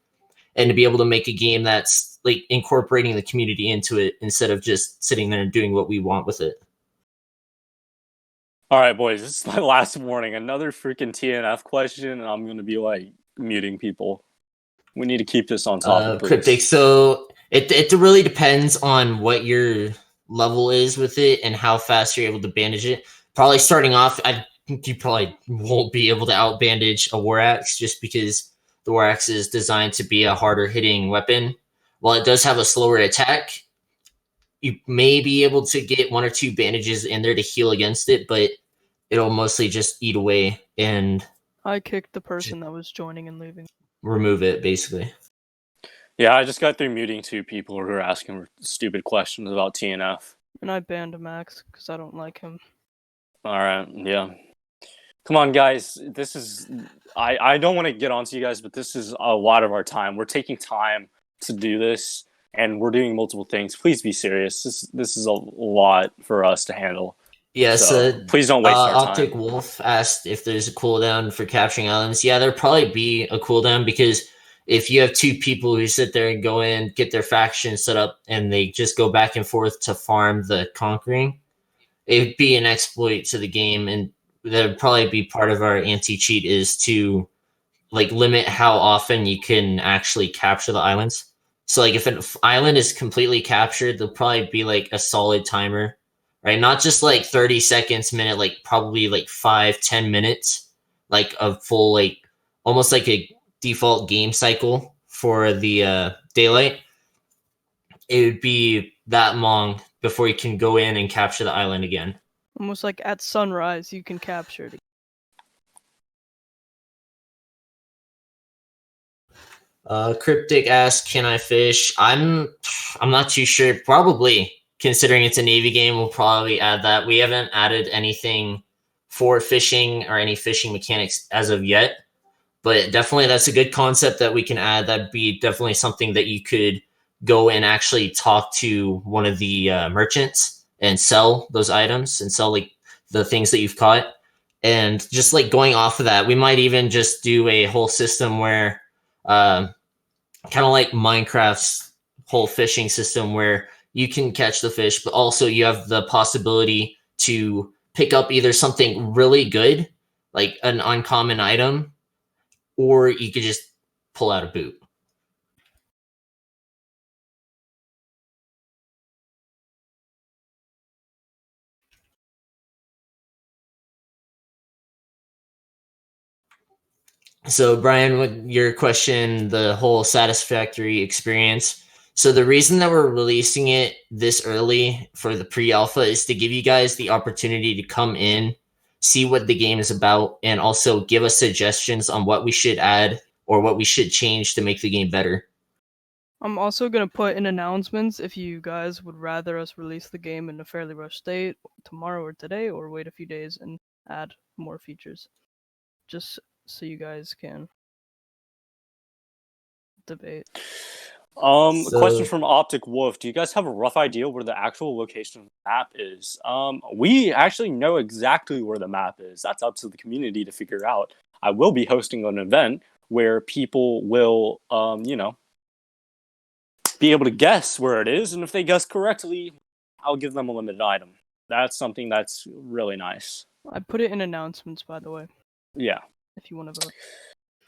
E: and to be able to make a game that's like incorporating the community into it instead of just sitting there and doing what we want with it.
A: All right, boys, this is my last warning. Another freaking TNF question, and I'm gonna be like muting people. We need to keep this on topic, please.
E: Cryptic. So it really depends on what your level is with it and how fast you're able to bandage it. Probably starting off, you probably won't be able to out bandage a war axe just because the war axe is designed to be a harder hitting weapon. While it does have a slower attack, you may be able to get 1 or 2 bandages in there to heal against it, but it'll mostly just eat away and
C: I kicked the person that was joining and leaving.
E: remove it, basically.
A: Yeah, I just got through muting 2 people who are asking stupid questions about TNF.
C: And I banned Max because I don't like him.
A: All right, yeah. Come on, guys. This is... I don't want to get onto you guys, but this is a lot of our time. We're taking time to do this, and we're doing multiple things. Please be serious. This is a lot for us to handle.
E: Yes,
A: So please don't waste our time.
E: Optic Wolf asked if there's a cooldown for capturing islands. Yeah, there'll probably be a cooldown because if you have 2 people who sit there and go in, get their faction set up, and they just go back and forth to farm the conquering, it'd be an exploit to the game, and that'd probably be part of our anti-cheat is to like limit how often you can actually capture the islands. So like if an island is completely captured, there'll probably be like a solid timer, right? Not just like 30 seconds, minute, like probably like 5-10 minutes, like a full like almost like a default game cycle for the daylight. It would be that long before you can go in and capture the island again.
C: Almost like at sunrise, you can capture it.
E: Cryptic asks, "Can I fish?" I'm not too sure. Probably, considering it's a Navy game, we'll probably add that. We haven't added anything for fishing or any fishing mechanics as of yet, but definitely that's a good concept that we can add. That'd be definitely something that you could go and actually talk to one of the merchants and sell those items and sell like the things that you've caught. And just like going off of that, we might even just do a whole system where kind of like Minecraft's whole fishing system where you can catch the fish, but also you have the possibility to pick up either something really good, like an uncommon item, or you could just pull out a boot. So, Brian, with your question, the whole satisfactory experience. So the reason that we're releasing it this early for the pre-alpha is to give you guys the opportunity to come in, see what the game is about, and also give us suggestions on what we should add or what we should change to make the game better.
C: I'm also gonna put in announcements if you guys would rather us release the game in a fairly rushed state tomorrow or today, or wait a few days and add more features. Just so you guys can debate.
A: Question
E: So
A: from Optic Wolf. Do you guys have a rough idea where the actual location of the map is? We actually know exactly where the map is. That's up to the community to figure out. I will be hosting an event where people will, be able to guess where it is, and if they guess correctly, I'll give them a limited item. That's something that's really nice.
C: I put it in announcements, by the way,
A: Yeah.
C: if you want to vote.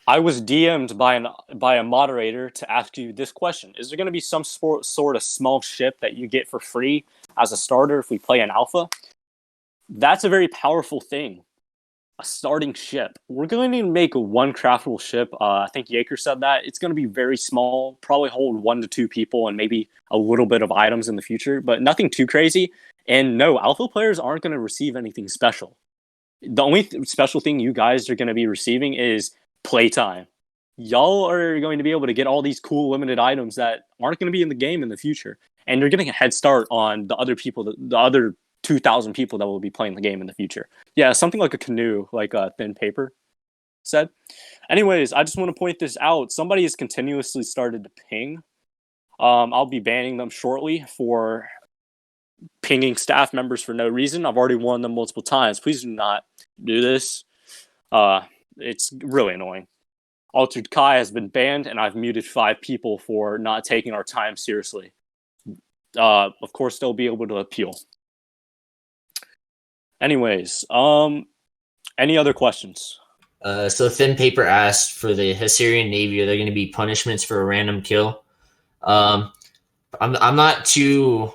A: I was DM'd by a moderator to ask you this question. Is there going to be some sort of small ship that you get for free as a starter if we play an alpha? That's a very powerful thing. A starting ship. We're going to make one craftable ship. I think Yaker said that. It's going to be very small, probably hold 1 to 2 people and maybe a little bit of items in the future, but nothing too crazy. And no, alpha players aren't going to receive anything special. The only special thing you guys are going to be receiving is playtime. Y'all are going to be able to get all these cool limited items that aren't going to be in the game in the future. And you're getting a head start on the other people, the other 2,000 people that will be playing the game in the future. Yeah, something like a canoe, like a thin paper said. Anyways, I just want to point this out. Somebody has continuously started to ping. I'll be banning them shortly for pinging staff members for no reason. I've already warned them multiple times. Please do not do this. It's really annoying. Altered Kai has been banned, and I've muted 5 people for not taking our time seriously. Of course, they'll be able to appeal. Anyways, any other questions?
E: So Thin Paper asked for the Hessarian Navy, are there going to be punishments for a random kill? I'm not too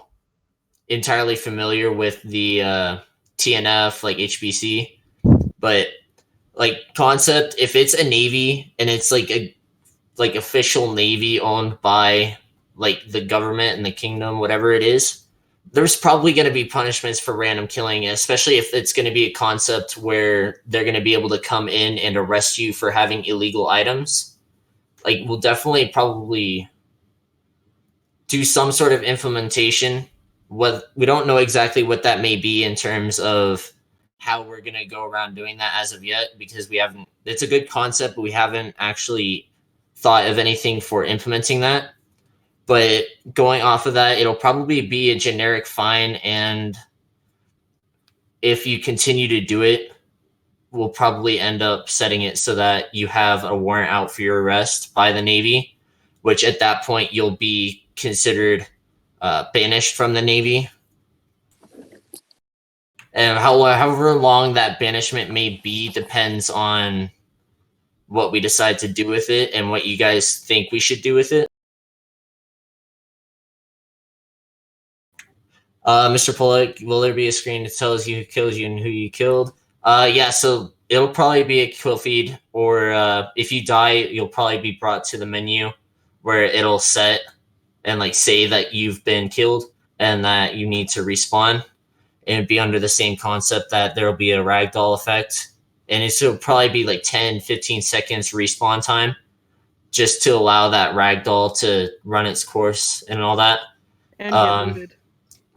E: entirely familiar with the TNF, like HBC, but like concept, if it's a navy and it's like official navy owned by like the government and the kingdom, whatever it is, there's probably going to be punishments for random killing, especially if it's going to be a concept where they're going to be able to come in and arrest you for having illegal items. Like, we'll definitely probably do some sort of implementation. What we don't know exactly what that may be in terms of how we're going to go around doing that as of yet, because we haven't. It's a good concept, but we haven't actually thought of anything for implementing that. But going off of that, it'll probably be a generic fine, and if you continue to do it, we'll probably end up setting it so that you have a warrant out for your arrest by the Navy, which at that point you'll be considered banished from the Navy. And however long that banishment may be depends on what we decide to do with it and what you guys think we should do with it. Mr. Pollock, will there be a screen that tells you who killed you and who you killed? Yeah, so it'll probably be a kill feed, or if you die, you'll probably be brought to the menu where it'll set and like say that you've been killed and that you need to respawn. And it'd be under the same concept that there'll be a ragdoll effect. And it'll probably be like 10, 15 seconds respawn time just to allow that ragdoll to run its course and all that.
C: And get looted.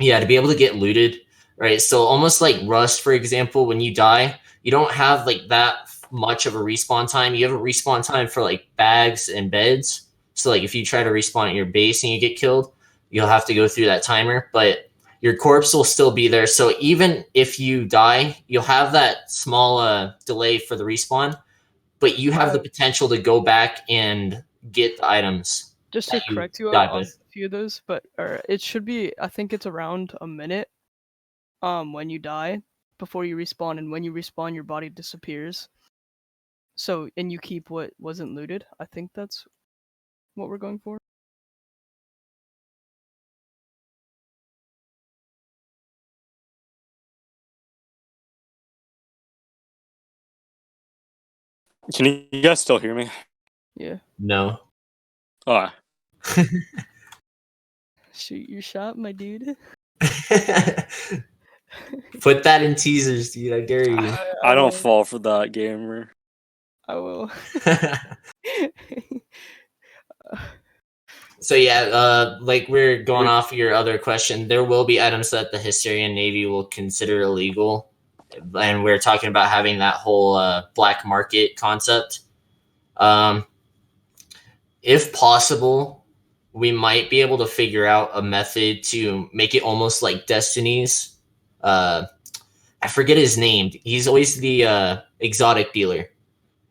E: Yeah, to be able to get looted, right? So almost like Rust, for example, when you die, you don't have like that much of a respawn time. You have a respawn time for like bags and beds. So like if you try to respawn at your base and you get killed, you'll have to go through that timer, but your corpse will still be there. So even if you die, you'll have that small delay for the respawn, but you have the potential to go back and get the items.
C: Just to correct you on a few of those, but it should be, I think it's around a minute when you die before you respawn, and when you respawn your body disappears. So, and you keep what wasn't looted. I think that's what we're going for.
A: Can you guys still hear me?
C: Yeah.
E: No.
A: Alright.
C: Shoot your shot, my dude.
E: Put that in teasers, dude. I dare you.
A: I don't fall for that, gamer.
C: I will.
E: So yeah, like we're going off your other question, there will be items that the Hysterian Navy will consider illegal, and we're talking about having that whole black market concept. If possible, we might be able to figure out a method to make it almost like Destiny's. I forget his name. He's always the exotic dealer.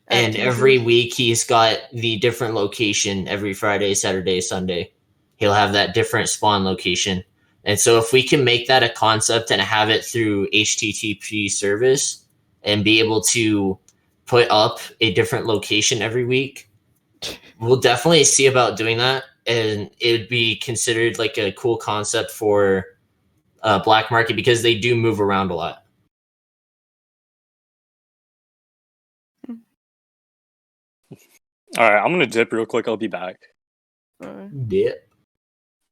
E: And every week he's got the different location every Friday, Saturday, Sunday. He'll have that different spawn location. And so if we can make that a concept and have it through HTTP service and be able to put up a different location every week, we'll definitely see about doing that. And it would be considered like a cool concept for black market because they do move around a lot.
A: All right, I'm gonna dip real quick. I'll be back.
E: Yeah.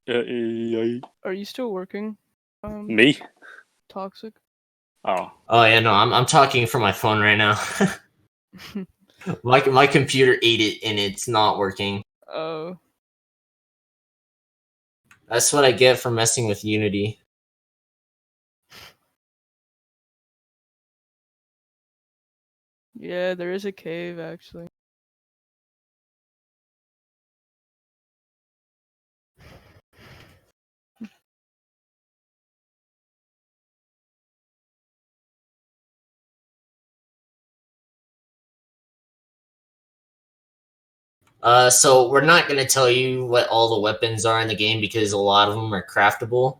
C: Are you still working?
A: Me?
C: Toxic?
A: Oh.
E: Oh yeah, no, I'm talking from my phone right now. my computer ate it and it's not working.
C: Oh.
E: That's what I get for messing with Unity.
C: Yeah, there is a cave actually.
E: So we're not going to tell you what all the weapons are in the game because a lot of them are craftable.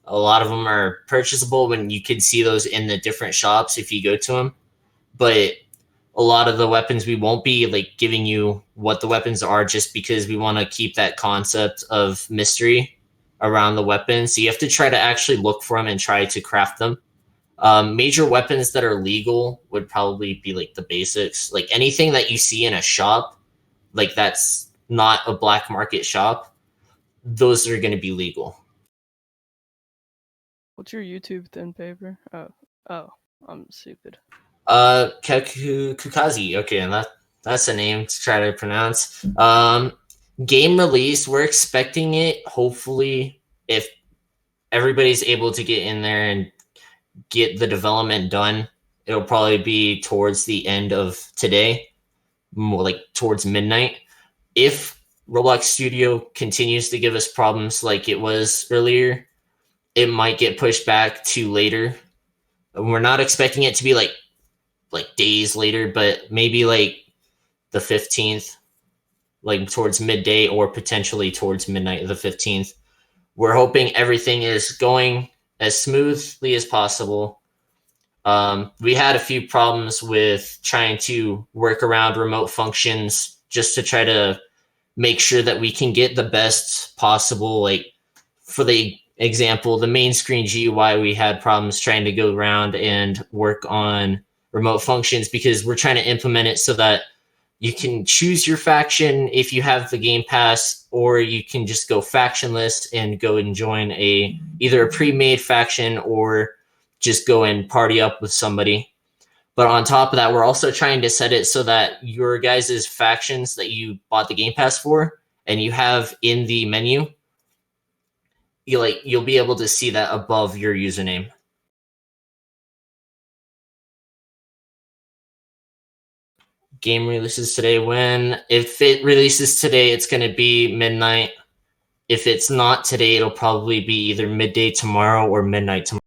E: A lot of them are purchasable when you can see those in the different shops if you go to them. But a lot of the weapons we won't be like giving you what the weapons are just because we want to keep that concept of mystery around the weapons. So you have to try to actually look for them and try to craft them. Major weapons that are legal would probably be like the basics, like anything that you see in a shop, like that's not a black market shop. Those are going to be legal.
C: What's your YouTube thin paper? Oh, I'm stupid.
E: Kukazi. Okay, and that's a name to try to pronounce. Game release, we're expecting it. Hopefully, if everybody's able to get in there and get the development done, it'll probably be towards the end of today, more like towards midnight. If Roblox Studio continues to give us problems like it was earlier, it might get pushed back to later. We're not expecting it to be like days later, but maybe like the 15th, like towards midday or potentially towards midnight of the 15th. We're hoping everything is going as smoothly as possible. We had a few problems with trying to work around remote functions just to try to make sure that we can get the best possible, like for the example, the main screen GUI, we had problems trying to go around and work on remote functions because we're trying to implement it so that you can choose your faction if you have the Game Pass, or you can just go factionless and go and join either a pre-made faction or just go and party up with somebody. But on top of that, we're also trying to set it so that your guys' factions that you bought the Game Pass for and you have in the menu, you'll be able to see that above your username. Game releases today. If it releases today, it's going to be midnight. If it's not today, it'll probably be either midday tomorrow or midnight tomorrow.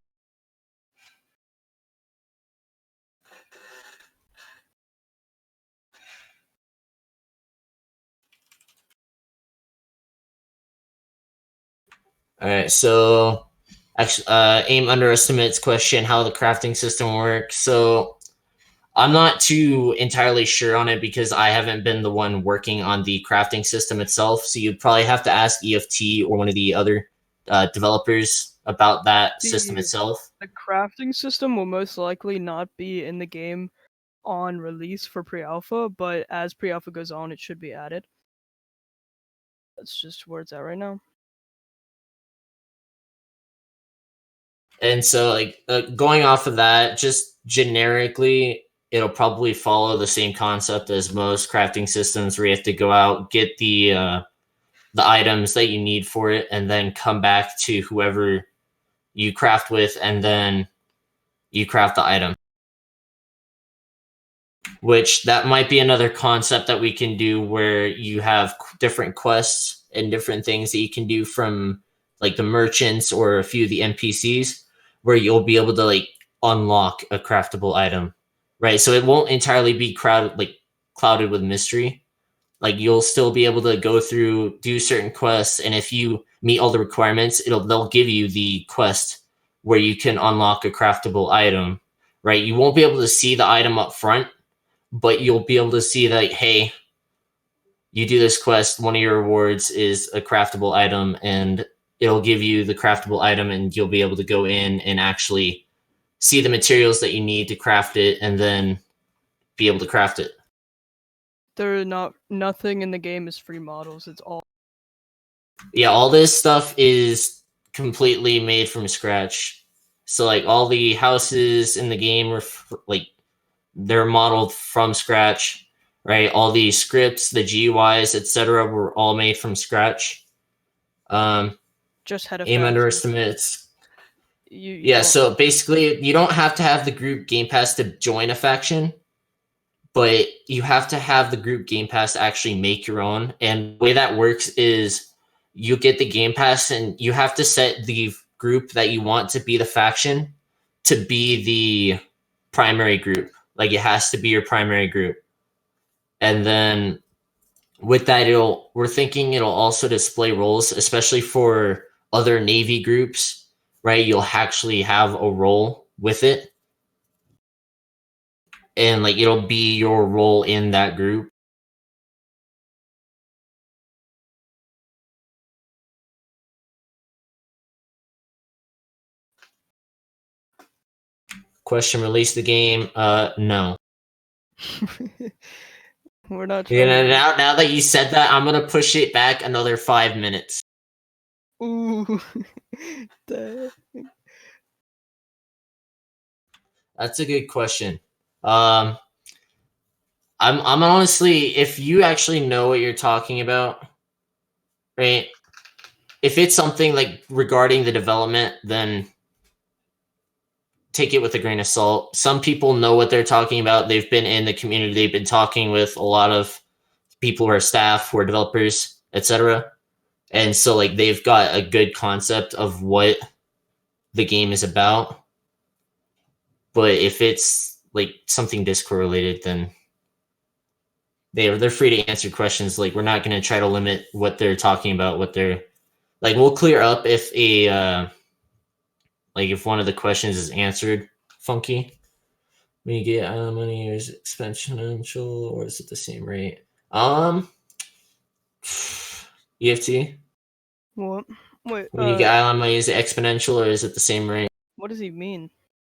E: All right, so actually, AIM underestimates question how the crafting system works. So I'm not too entirely sure on it because I haven't been the one working on the crafting system itself. So you'd probably have to ask EFT or one of the other developers about that system itself.
C: The crafting system will most likely not be in the game on release for pre-alpha, but as pre-alpha goes on, it should be added. That's just where it's at right now.
E: And so, like, going off of that, just generically, it'll probably follow the same concept as most crafting systems, where you have to go out, get the items that you need for it, and then come back to whoever you craft with, and then you craft the item. Which that might be another concept that we can do, where you have different quests and different things that you can do from like the merchants or a few of the NPCs, where you'll be able to like unlock a craftable item, right? So it won't entirely be clouded with mystery. Like, you'll still be able to go through, do certain quests, and if you meet all the requirements, they'll give you the quest where you can unlock a craftable item, right? You won't be able to see the item up front, but you'll be able to see that, hey, you do this quest, one of your rewards is a craftable item, and it'll give you the craftable item, and you'll be able to go in and actually see the materials that you need to craft it, and then be able to craft it.
C: Nothing in the game is free models. It's all.
E: Yeah, all this stuff is completely made from scratch. So like all the houses in the game are they're modeled from scratch, right? All the scripts, the GUIs, etc., were all made from scratch.
C: Just had a
E: aim underestimates. So basically, you don't have to have the group Game Pass to join a faction, but you have to have the group Game Pass to actually make your own. And the way that works is you get the Game Pass, and you have to set the group that you want to be the faction to be the primary group. Like, it has to be your primary group. And then with that, we're thinking it'll also display roles, especially for other Navy groups, right? You'll actually have a role with it. And like, it'll be your role in that group. Question: release the game? No.
C: We're not.
E: Now that you said that, I'm gonna push it back another 5 minutes.
C: Ooh.
E: That's a good question. I'm honestly, if you actually know what you're talking about, right? If it's something like regarding the development, then take it with a grain of salt. Some people know what they're talking about. They've been in the community. They've been talking with a lot of people who are staff, who are developers, etc. And so like, they've got a good concept of what the game is about. But if it's like something Discord related, then they're free to answer questions. Like, we're not going to try to limit what they're talking about, what they're like. We'll clear up if if one of the questions is answered funky. When you get money, is it exponential or is it the same rate? EFT.
C: What? Wait.
E: When you get island money, is it exponential or is it the same rate?
C: What does he mean?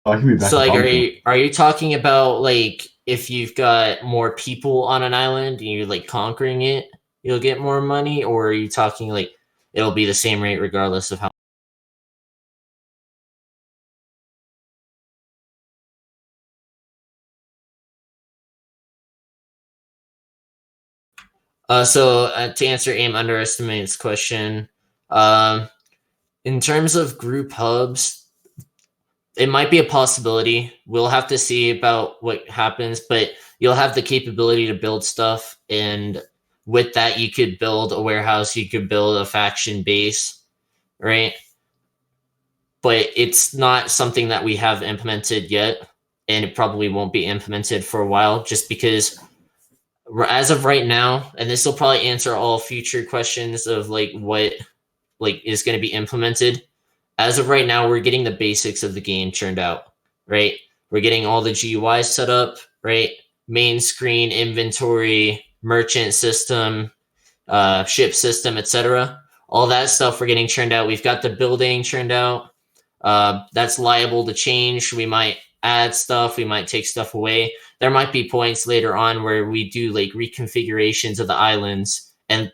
E: So like, are you talking about like, if you've got more people on an island and you're like conquering it, you'll get more money, or are you talking like it'll be the same rate regardless of how? To answer aim underestimates question, in terms of group hubs, it might be a possibility. We'll have to see about what happens, but you'll have the capability to build stuff, and with that, you could build a warehouse, you could build a faction base, right? But it's not something that we have implemented yet, and it probably won't be implemented for a while, just because as of right now, and this will probably answer all future questions of like what like is going to be implemented. As of right now, we're getting the basics of the game churned out, right? We're getting all the GUIs set up, right? Main screen, inventory, merchant system, ship system, etc. All that stuff we're getting churned out. We've got the building churned out. That's liable to change. We might add stuff. We might take stuff away. There might be points later on where we do like reconfigurations of the islands, and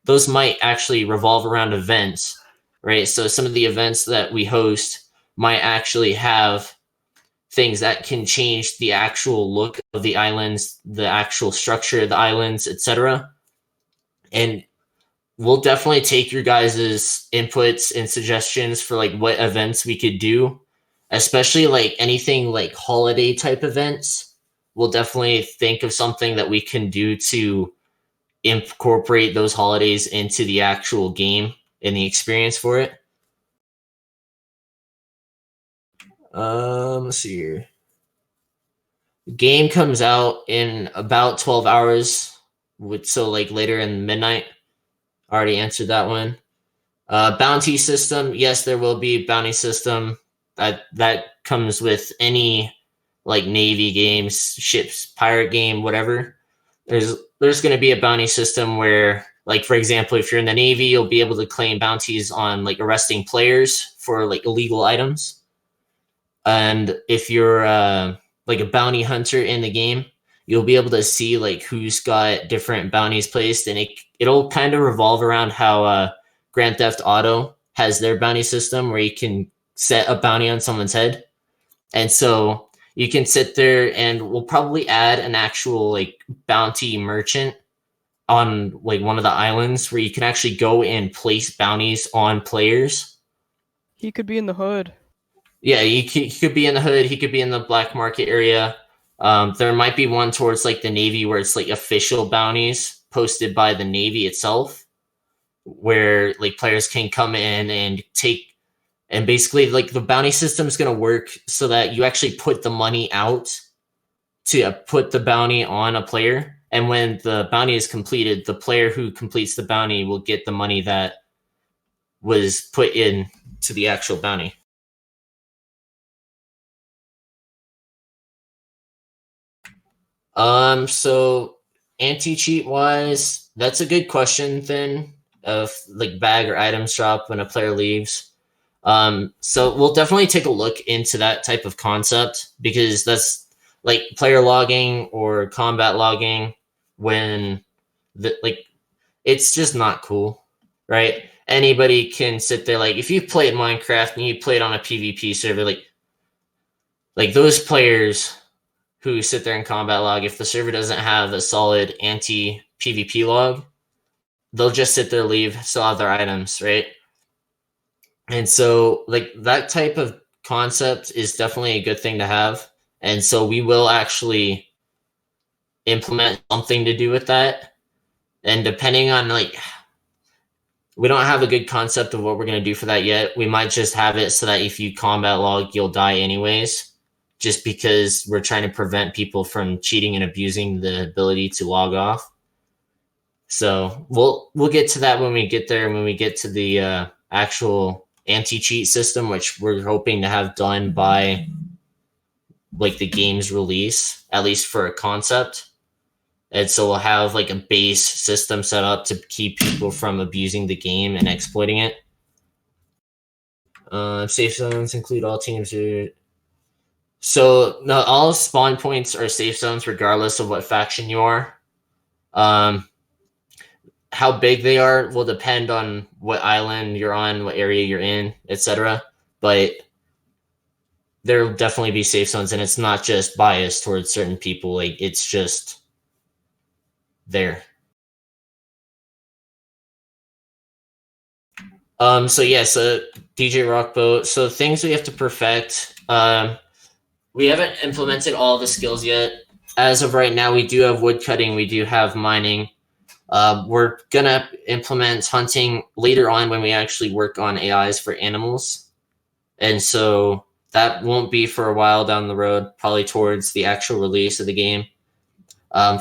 E: those might actually revolve around events, right? So some of the events that we host might actually have things that can change the actual look of the islands, the actual structure of the islands, etc. And we'll definitely take your guys' inputs and suggestions for like what events we could do, especially like anything like holiday type events. We'll definitely think of something that we can do to incorporate those holidays into the actual game and the experience for it. Let's see here. The game comes out in about 12 hours, so like later in midnight. Already answered that one. Bounty system, yes, there will be bounty system. That comes with any like Navy games, ships, pirate game, whatever. There's going to be a bounty system where, like, for example, if you're in the Navy, you'll be able to claim bounties on like arresting players for like illegal items. And if you're like a bounty hunter in the game, you'll be able to see like who's got different bounties placed, and it'll kind of revolve around how Grand Theft Auto has their bounty system where you can set a bounty on someone's head. And so you can sit there, and we'll probably add an actual like bounty merchant on like one of the islands where you can actually go and place bounties on players.
C: He could be in the hood.
E: Yeah, he could be in the hood. He could be in the black market area. There might be one towards like the Navy where it's like official bounties posted by the Navy itself, where like players can come in and take, and basically like the bounty system is going to work so that you actually put the money out to put the bounty on a player. And when the bounty is completed, the player who completes the bounty will get the money that was put in to the actual bounty. So anti-cheat wise, that's a good question then, of like bag or items drop when a player leaves. So we'll definitely take a look into that type of concept, because that's like player logging or combat logging when it's just not cool, right? Anybody can sit there, like if you played Minecraft and you played on a PvP server, like those players who sit there in combat log, if the server doesn't have a solid anti-PvP log, they'll just sit there, leave, still have their items, right? And so like that type of concept is definitely a good thing to have. And so we will actually implement something to do with that. And depending on like, we don't have a good concept of what we're going to do for that yet. We might just have it so that if you combat log, you'll die anyways, just because we're trying to prevent people from cheating and abusing the ability to log off. So we'll get to that when we get there, when we get to the actual anti-cheat system, which we're hoping to have done by like the game's release, at least for a concept. And so we'll have like a base system set up to keep people from abusing the game and exploiting it. Safe zones include all teams. So no, all spawn points are safe zones regardless of what faction you are. How big they are will depend on what island you're on, what area you're in, etc. But there will definitely be safe zones, and it's not just biased towards certain people. Like it's just there. So DJ Rockboat. So things we have to perfect. We haven't implemented all the skills yet. As of right now, we do have woodcutting, we do have mining. We're gonna implement hunting later on when we actually work on AIs for animals. And so that won't be for a while down the road, probably towards the actual release of the game.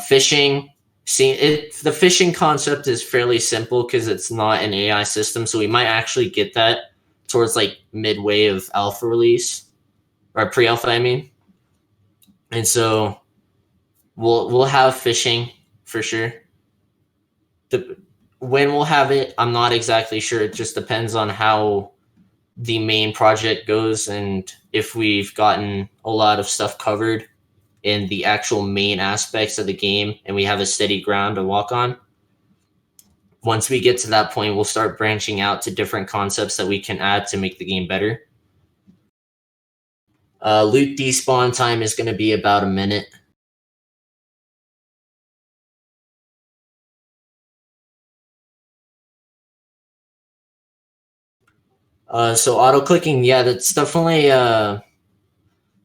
E: Fishing, the fishing concept is fairly simple because it's not an AI system, so we might actually get that towards like midway of alpha release, or pre-alpha, I mean. And so we'll have fishing for sure. When we'll have it, I'm not exactly sure. It just depends on how the main project goes and if we've gotten a lot of stuff covered in the actual main aspects of the game and we have a steady ground to walk on. Once we get to that point, we'll start branching out to different concepts that we can add to make the game better. Loot despawn time is going to be about a minute. So auto-clicking, yeah, that's definitely...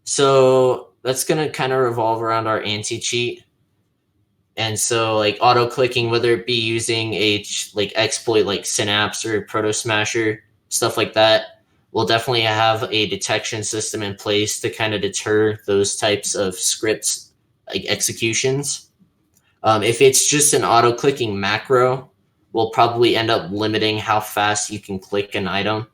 E: so that's going to kind of revolve around our anti-cheat. And so, like, auto-clicking, whether it be using a like exploit like Synapse or Proto Smasher, stuff like that, we'll definitely have a detection system in place to kind of deter those types of scripts, like executions. If it's just an auto-clicking macro, we'll probably end up limiting how fast you can click an item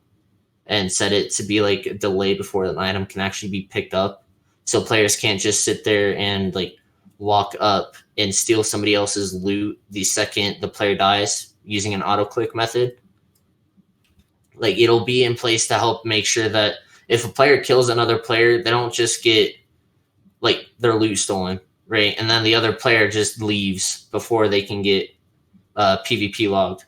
E: and set it to be like a delay before an item can actually be picked up. So players can't just sit there and like walk up and steal somebody else's loot the second the player dies using an auto-click method. Like, it'll be in place to help make sure that if a player kills another player, they don't just get like their loot stolen, right? And then the other player just leaves before they can get PvP logged,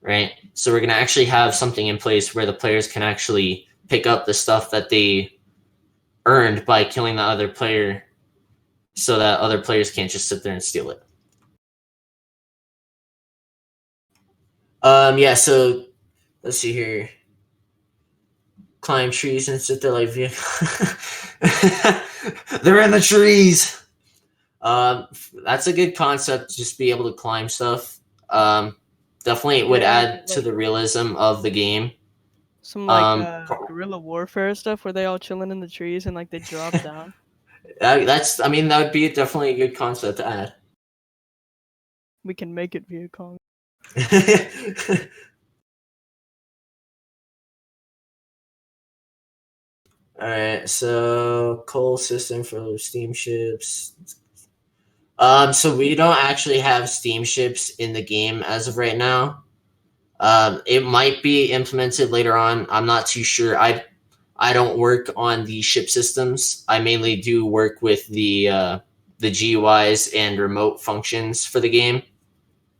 E: right? So we're going to actually have something in place where the players can actually pick up the stuff that they earned by killing the other player so that other players can't just sit there and steal it. Yeah, so let's see here. Climb trees and sit there like they're in the trees. That's a good concept, just be able to climb stuff. Definitely it would add to the realism of the game.
C: Some like guerrilla warfare stuff where they all chilling in the trees and like they drop down.
E: That would be definitely a good concept to add.
C: We can make it via Kong.
E: Alright, so coal system for steamships. So we don't actually have steamships in the game as of right now. It might be implemented later on. I'm not too sure. I don't work on the ship systems. I mainly do work with the GUIs and remote functions for the game,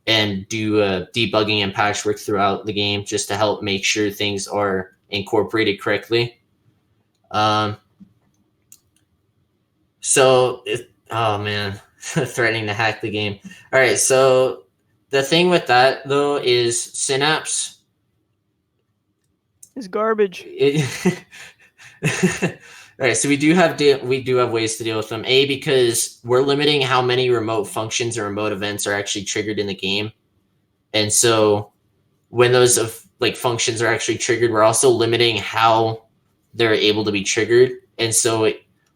E: and do debugging and patchwork throughout the game just to help make sure things are incorporated correctly. Oh man, threatening to hack the game. All right, so the thing with that though is Synapse
C: is garbage.
E: All right, so we do have ways to deal with them. A, because we're limiting how many remote functions or remote events are actually triggered in the game, and so when those functions are actually triggered, we're also limiting how they're able to be triggered, and so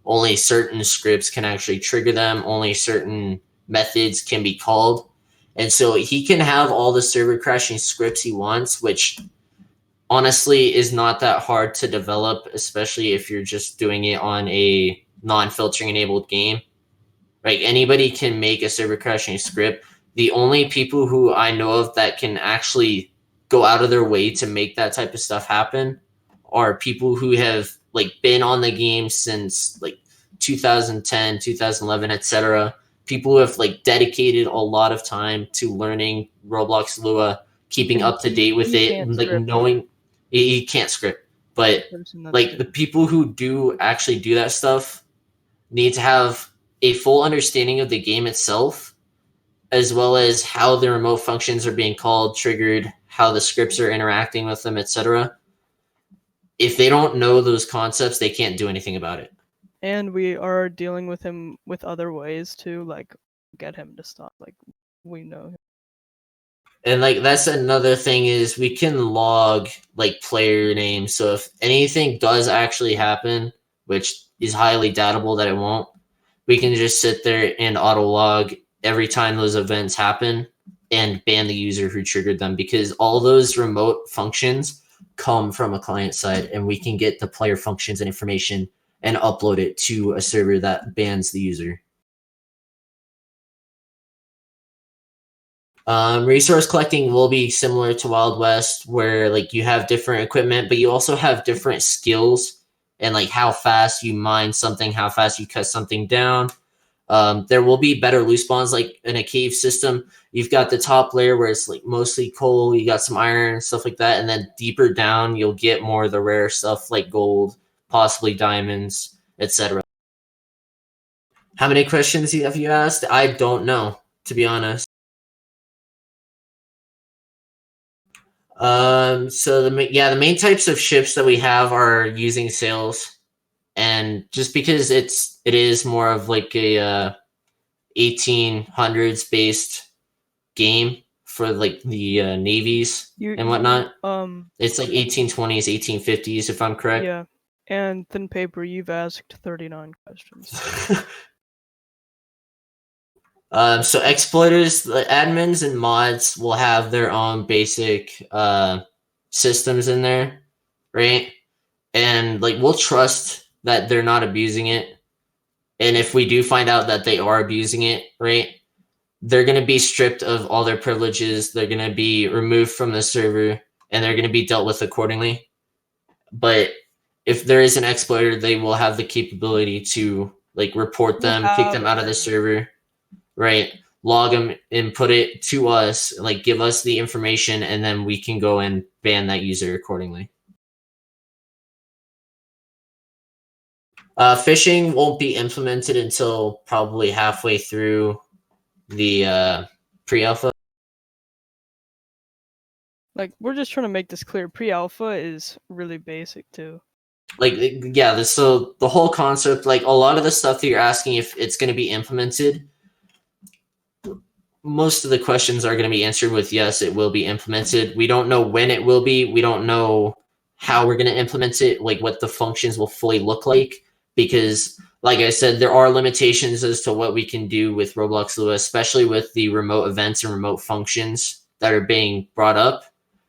E: only certain scripts can actually trigger them. Only certain methods can be called, and so he can have all the server crashing scripts he wants, which honestly is not that hard to develop, especially if you're just doing it on a non-filtering enabled game. Like, anybody can make a server crashing script. The only people who I know of that can actually go out of their way to make that type of stuff happen are people who have been on the game since 2010, 2011, etc. People who have dedicated a lot of time to learning Roblox Lua, keeping up to date with it, and knowing he can't script. But the people who do actually do that stuff need to have a full understanding of the game itself, as well as how the remote functions are being called, triggered, how the scripts are interacting with them, etc. If they don't know those concepts, they can't do anything about it.
C: And we are dealing with him with other ways to get him to stop. We know him.
E: And that's another thing is we can log player names. So if anything does actually happen, which is highly doubtable that it won't, we can just sit there and auto log every time those events happen and ban the user who triggered them, because all those remote functions come from a client side, and we can get the player functions and information and upload it to a server that bans the user. Resource collecting will be similar to Wild West, where you have different equipment, but you also have different skills and how fast you mine something, how fast you cut something down. There will be better loot spawns in a cave system. You've got the top layer where it's mostly coal, you got some iron, stuff like that, and then deeper down you'll get more of the rare stuff like gold, possibly diamonds, etc. How many questions have you asked? I don't know, to be honest. So the main types of ships that we have are using sails, and just because it is more of like a 1800s based game for like the navies and whatnot. It's like 1820s, 1850s, if I'm correct.
C: Yeah, and Thin Paper, you've asked 39 questions.
E: So exploiters, the admins, and mods will have their own basic systems in there, right? And like we'll trust that they're not abusing it. And if we do find out that they are abusing it, right, they're going to be stripped of all their privileges. They're going to be removed from the server, and they're going to be dealt with accordingly. But if there is an exploiter, they will have the capability to like report them, kick them out of the server, right? Log them and put it to us, like give us the information, and then we can go and ban that user accordingly. Phishing won't be implemented until probably halfway through the pre-alpha.
C: Like, we're just trying to make this clear. Pre-alpha is really basic too.
E: Like, yeah, so the whole concept, like a lot of the stuff that you're asking if it's going to be implemented, most of the questions are going to be answered with yes, it will be implemented. We don't know when it will be. We don't know how we're going to implement it, like what the functions will fully look like, because like I said, there are limitations as to what we can do with Roblox Lua, especially with the remote events and remote functions that are being brought up.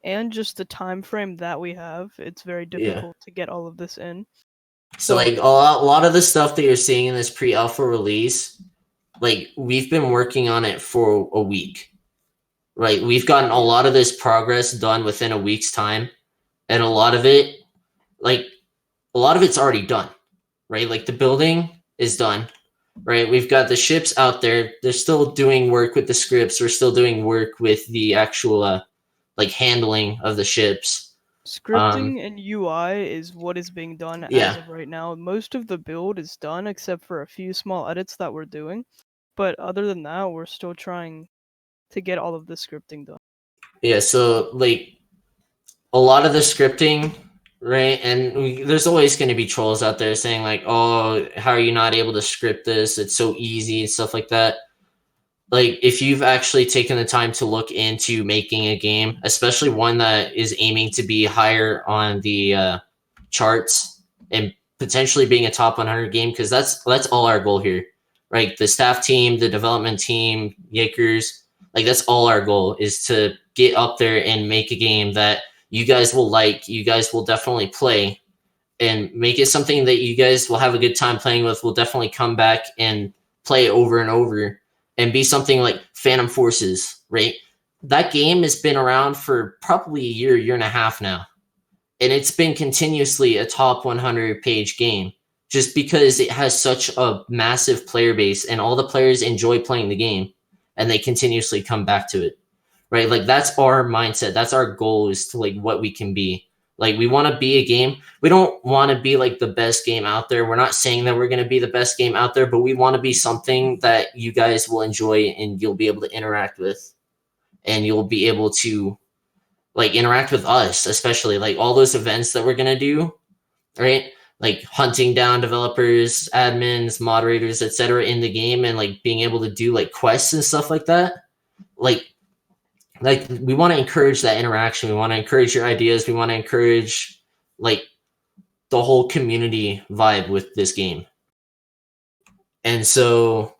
C: And just the time frame that we have, it's very difficult to get all of this in.
E: So like a lot of the stuff that you're seeing in this pre-alpha release, like we've been working on it for a week, right? We've gotten a lot of this progress done within a week's time, and a lot of it's already done, right? Like the building is done, right? We've got the ships out there. They're still doing work with the scripts. We're still doing work with the actual like handling of the ships.
C: Scripting and UI is what is being done as of right now. Most of the build is done except for a few small edits that we're doing. But other than that, we're still trying to get all of the scripting done.
E: Yeah, so like a lot of the scripting, right? And there's always going to be trolls out there saying like, "Oh, how are you not able to script this? It's so easy," and stuff like that. Like if you've actually taken the time to look into making a game, especially one that is aiming to be higher on the charts and potentially being a top 100 game, because that's all our goal here, right? The staff team, the development team, Yakers, like that's all our goal is to get up there and make a game that you guys will like, you guys will definitely play, and make it something that you guys will have a good time playing with. We'll definitely come back and play over and over, and be something like Phantom Forces, right? That game has been around for probably a year and a half now. And it's been continuously a top 100 page game just because it has such a massive player base and all the players enjoy playing the game and they continuously come back to it, right? Like that's our mindset. That's our goal, is to like what we can be. Like we want to be a game. We don't want to be like the best game out there. We're not saying that we're going to be the best game out there, but we want to be something that you guys will enjoy and you'll be able to interact with, and you'll be able to like interact with us, especially like all those events that we're going to do, right? Like hunting down developers, admins, moderators, etc. in the game, and like being able to do like quests and stuff like that. Like we want to encourage that interaction. We want to encourage your ideas. We want to encourage like the whole community vibe with this game. And so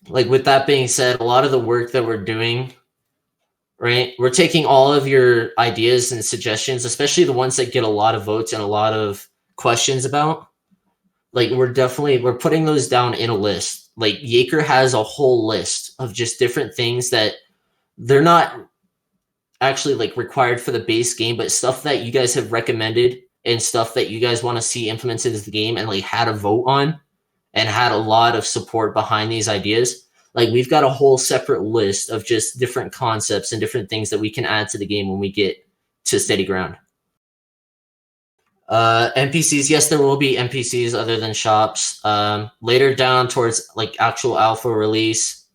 E: like with that being said, a lot of the work that we're doing, right, we're taking all of your ideas and suggestions, especially the ones that get a lot of votes and a lot of questions about. Like we're putting those down in a list. Like Yaker has a whole list of just different things that they're not actually like required for the base game, but stuff that you guys have recommended and stuff that you guys want to see implemented into the game and like had a vote on and had a lot of support behind these ideas. Like we've got a whole separate list of just different concepts and different things that we can add to the game when we get to steady ground. NPCs, yes, there will be NPCs other than shops. Later down towards like actual alpha release,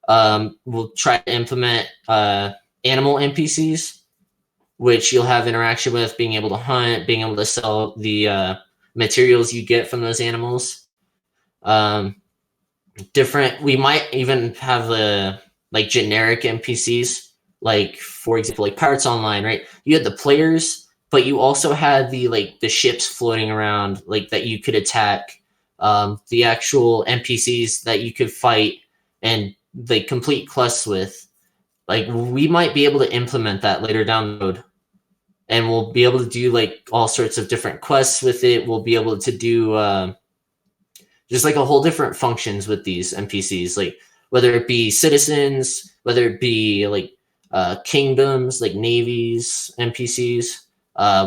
E: we'll try to implement animal NPCs, which you'll have interaction with, being able to hunt, being able to sell the materials you get from those animals. We might even have the like generic NPCs, like for example, like Pirates Online, right? You had the players, but you also had the ships floating around, like that you could attack, the actual NPCs that you could fight and like complete quests with. Like we might be able to implement that later down the road, and we'll be able to do like all sorts of different quests with it. We'll be able to do just like a whole different functions with these NPCs, like whether it be citizens, whether it be like kingdoms, like navies, NPCs,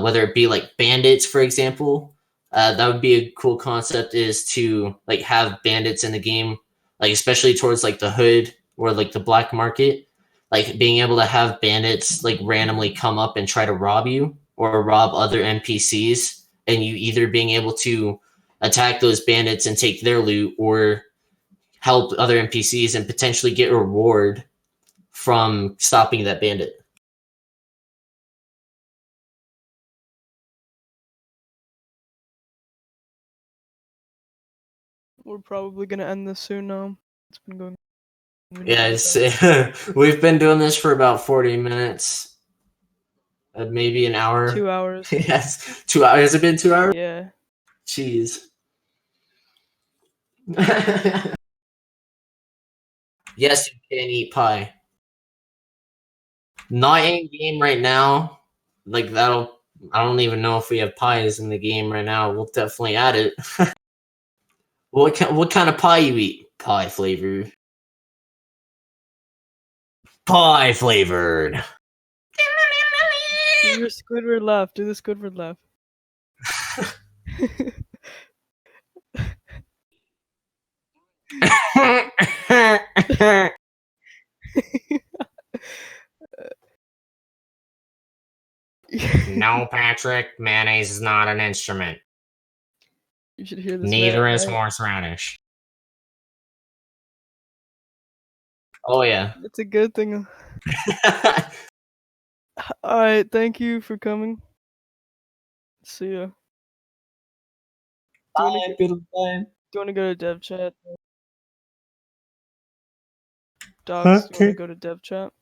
E: whether it be like bandits, for example. That would be a cool concept, is to like have bandits in the game, like especially towards like the hood or like the black market, like being able to have bandits like randomly come up and try to rob you or rob other NPCs, and you either being able to attack those bandits and take their loot, or help other NPCs and potentially get a reward from stopping that bandit.
C: We're probably gonna end this soon now. It's been going.
E: Yeah, we've been doing this for about 40 minutes. Maybe an hour.
C: 2 hours.
E: Yes, 2 hours. Has it been 2 hours?
C: Yeah.
E: Jeez. Yes, you can eat pie. Not in game right now. Like that'll. I don't even know if we have pies in the game right now. We'll definitely add it. What kind of pie you eat? Pie flavored. Pie flavored.
C: Do your Squidward laugh. Do the Squidward laugh.
E: No, Patrick. Mayonnaise is not an instrument.
C: You should hear this.
E: Neither
C: man,
E: is
C: right?
E: horseradish. Oh yeah.
C: It's a good thing. Alright, thank you for coming. See ya. Do you wanna go to dev chat? Dogs, do you wanna go to dev chat?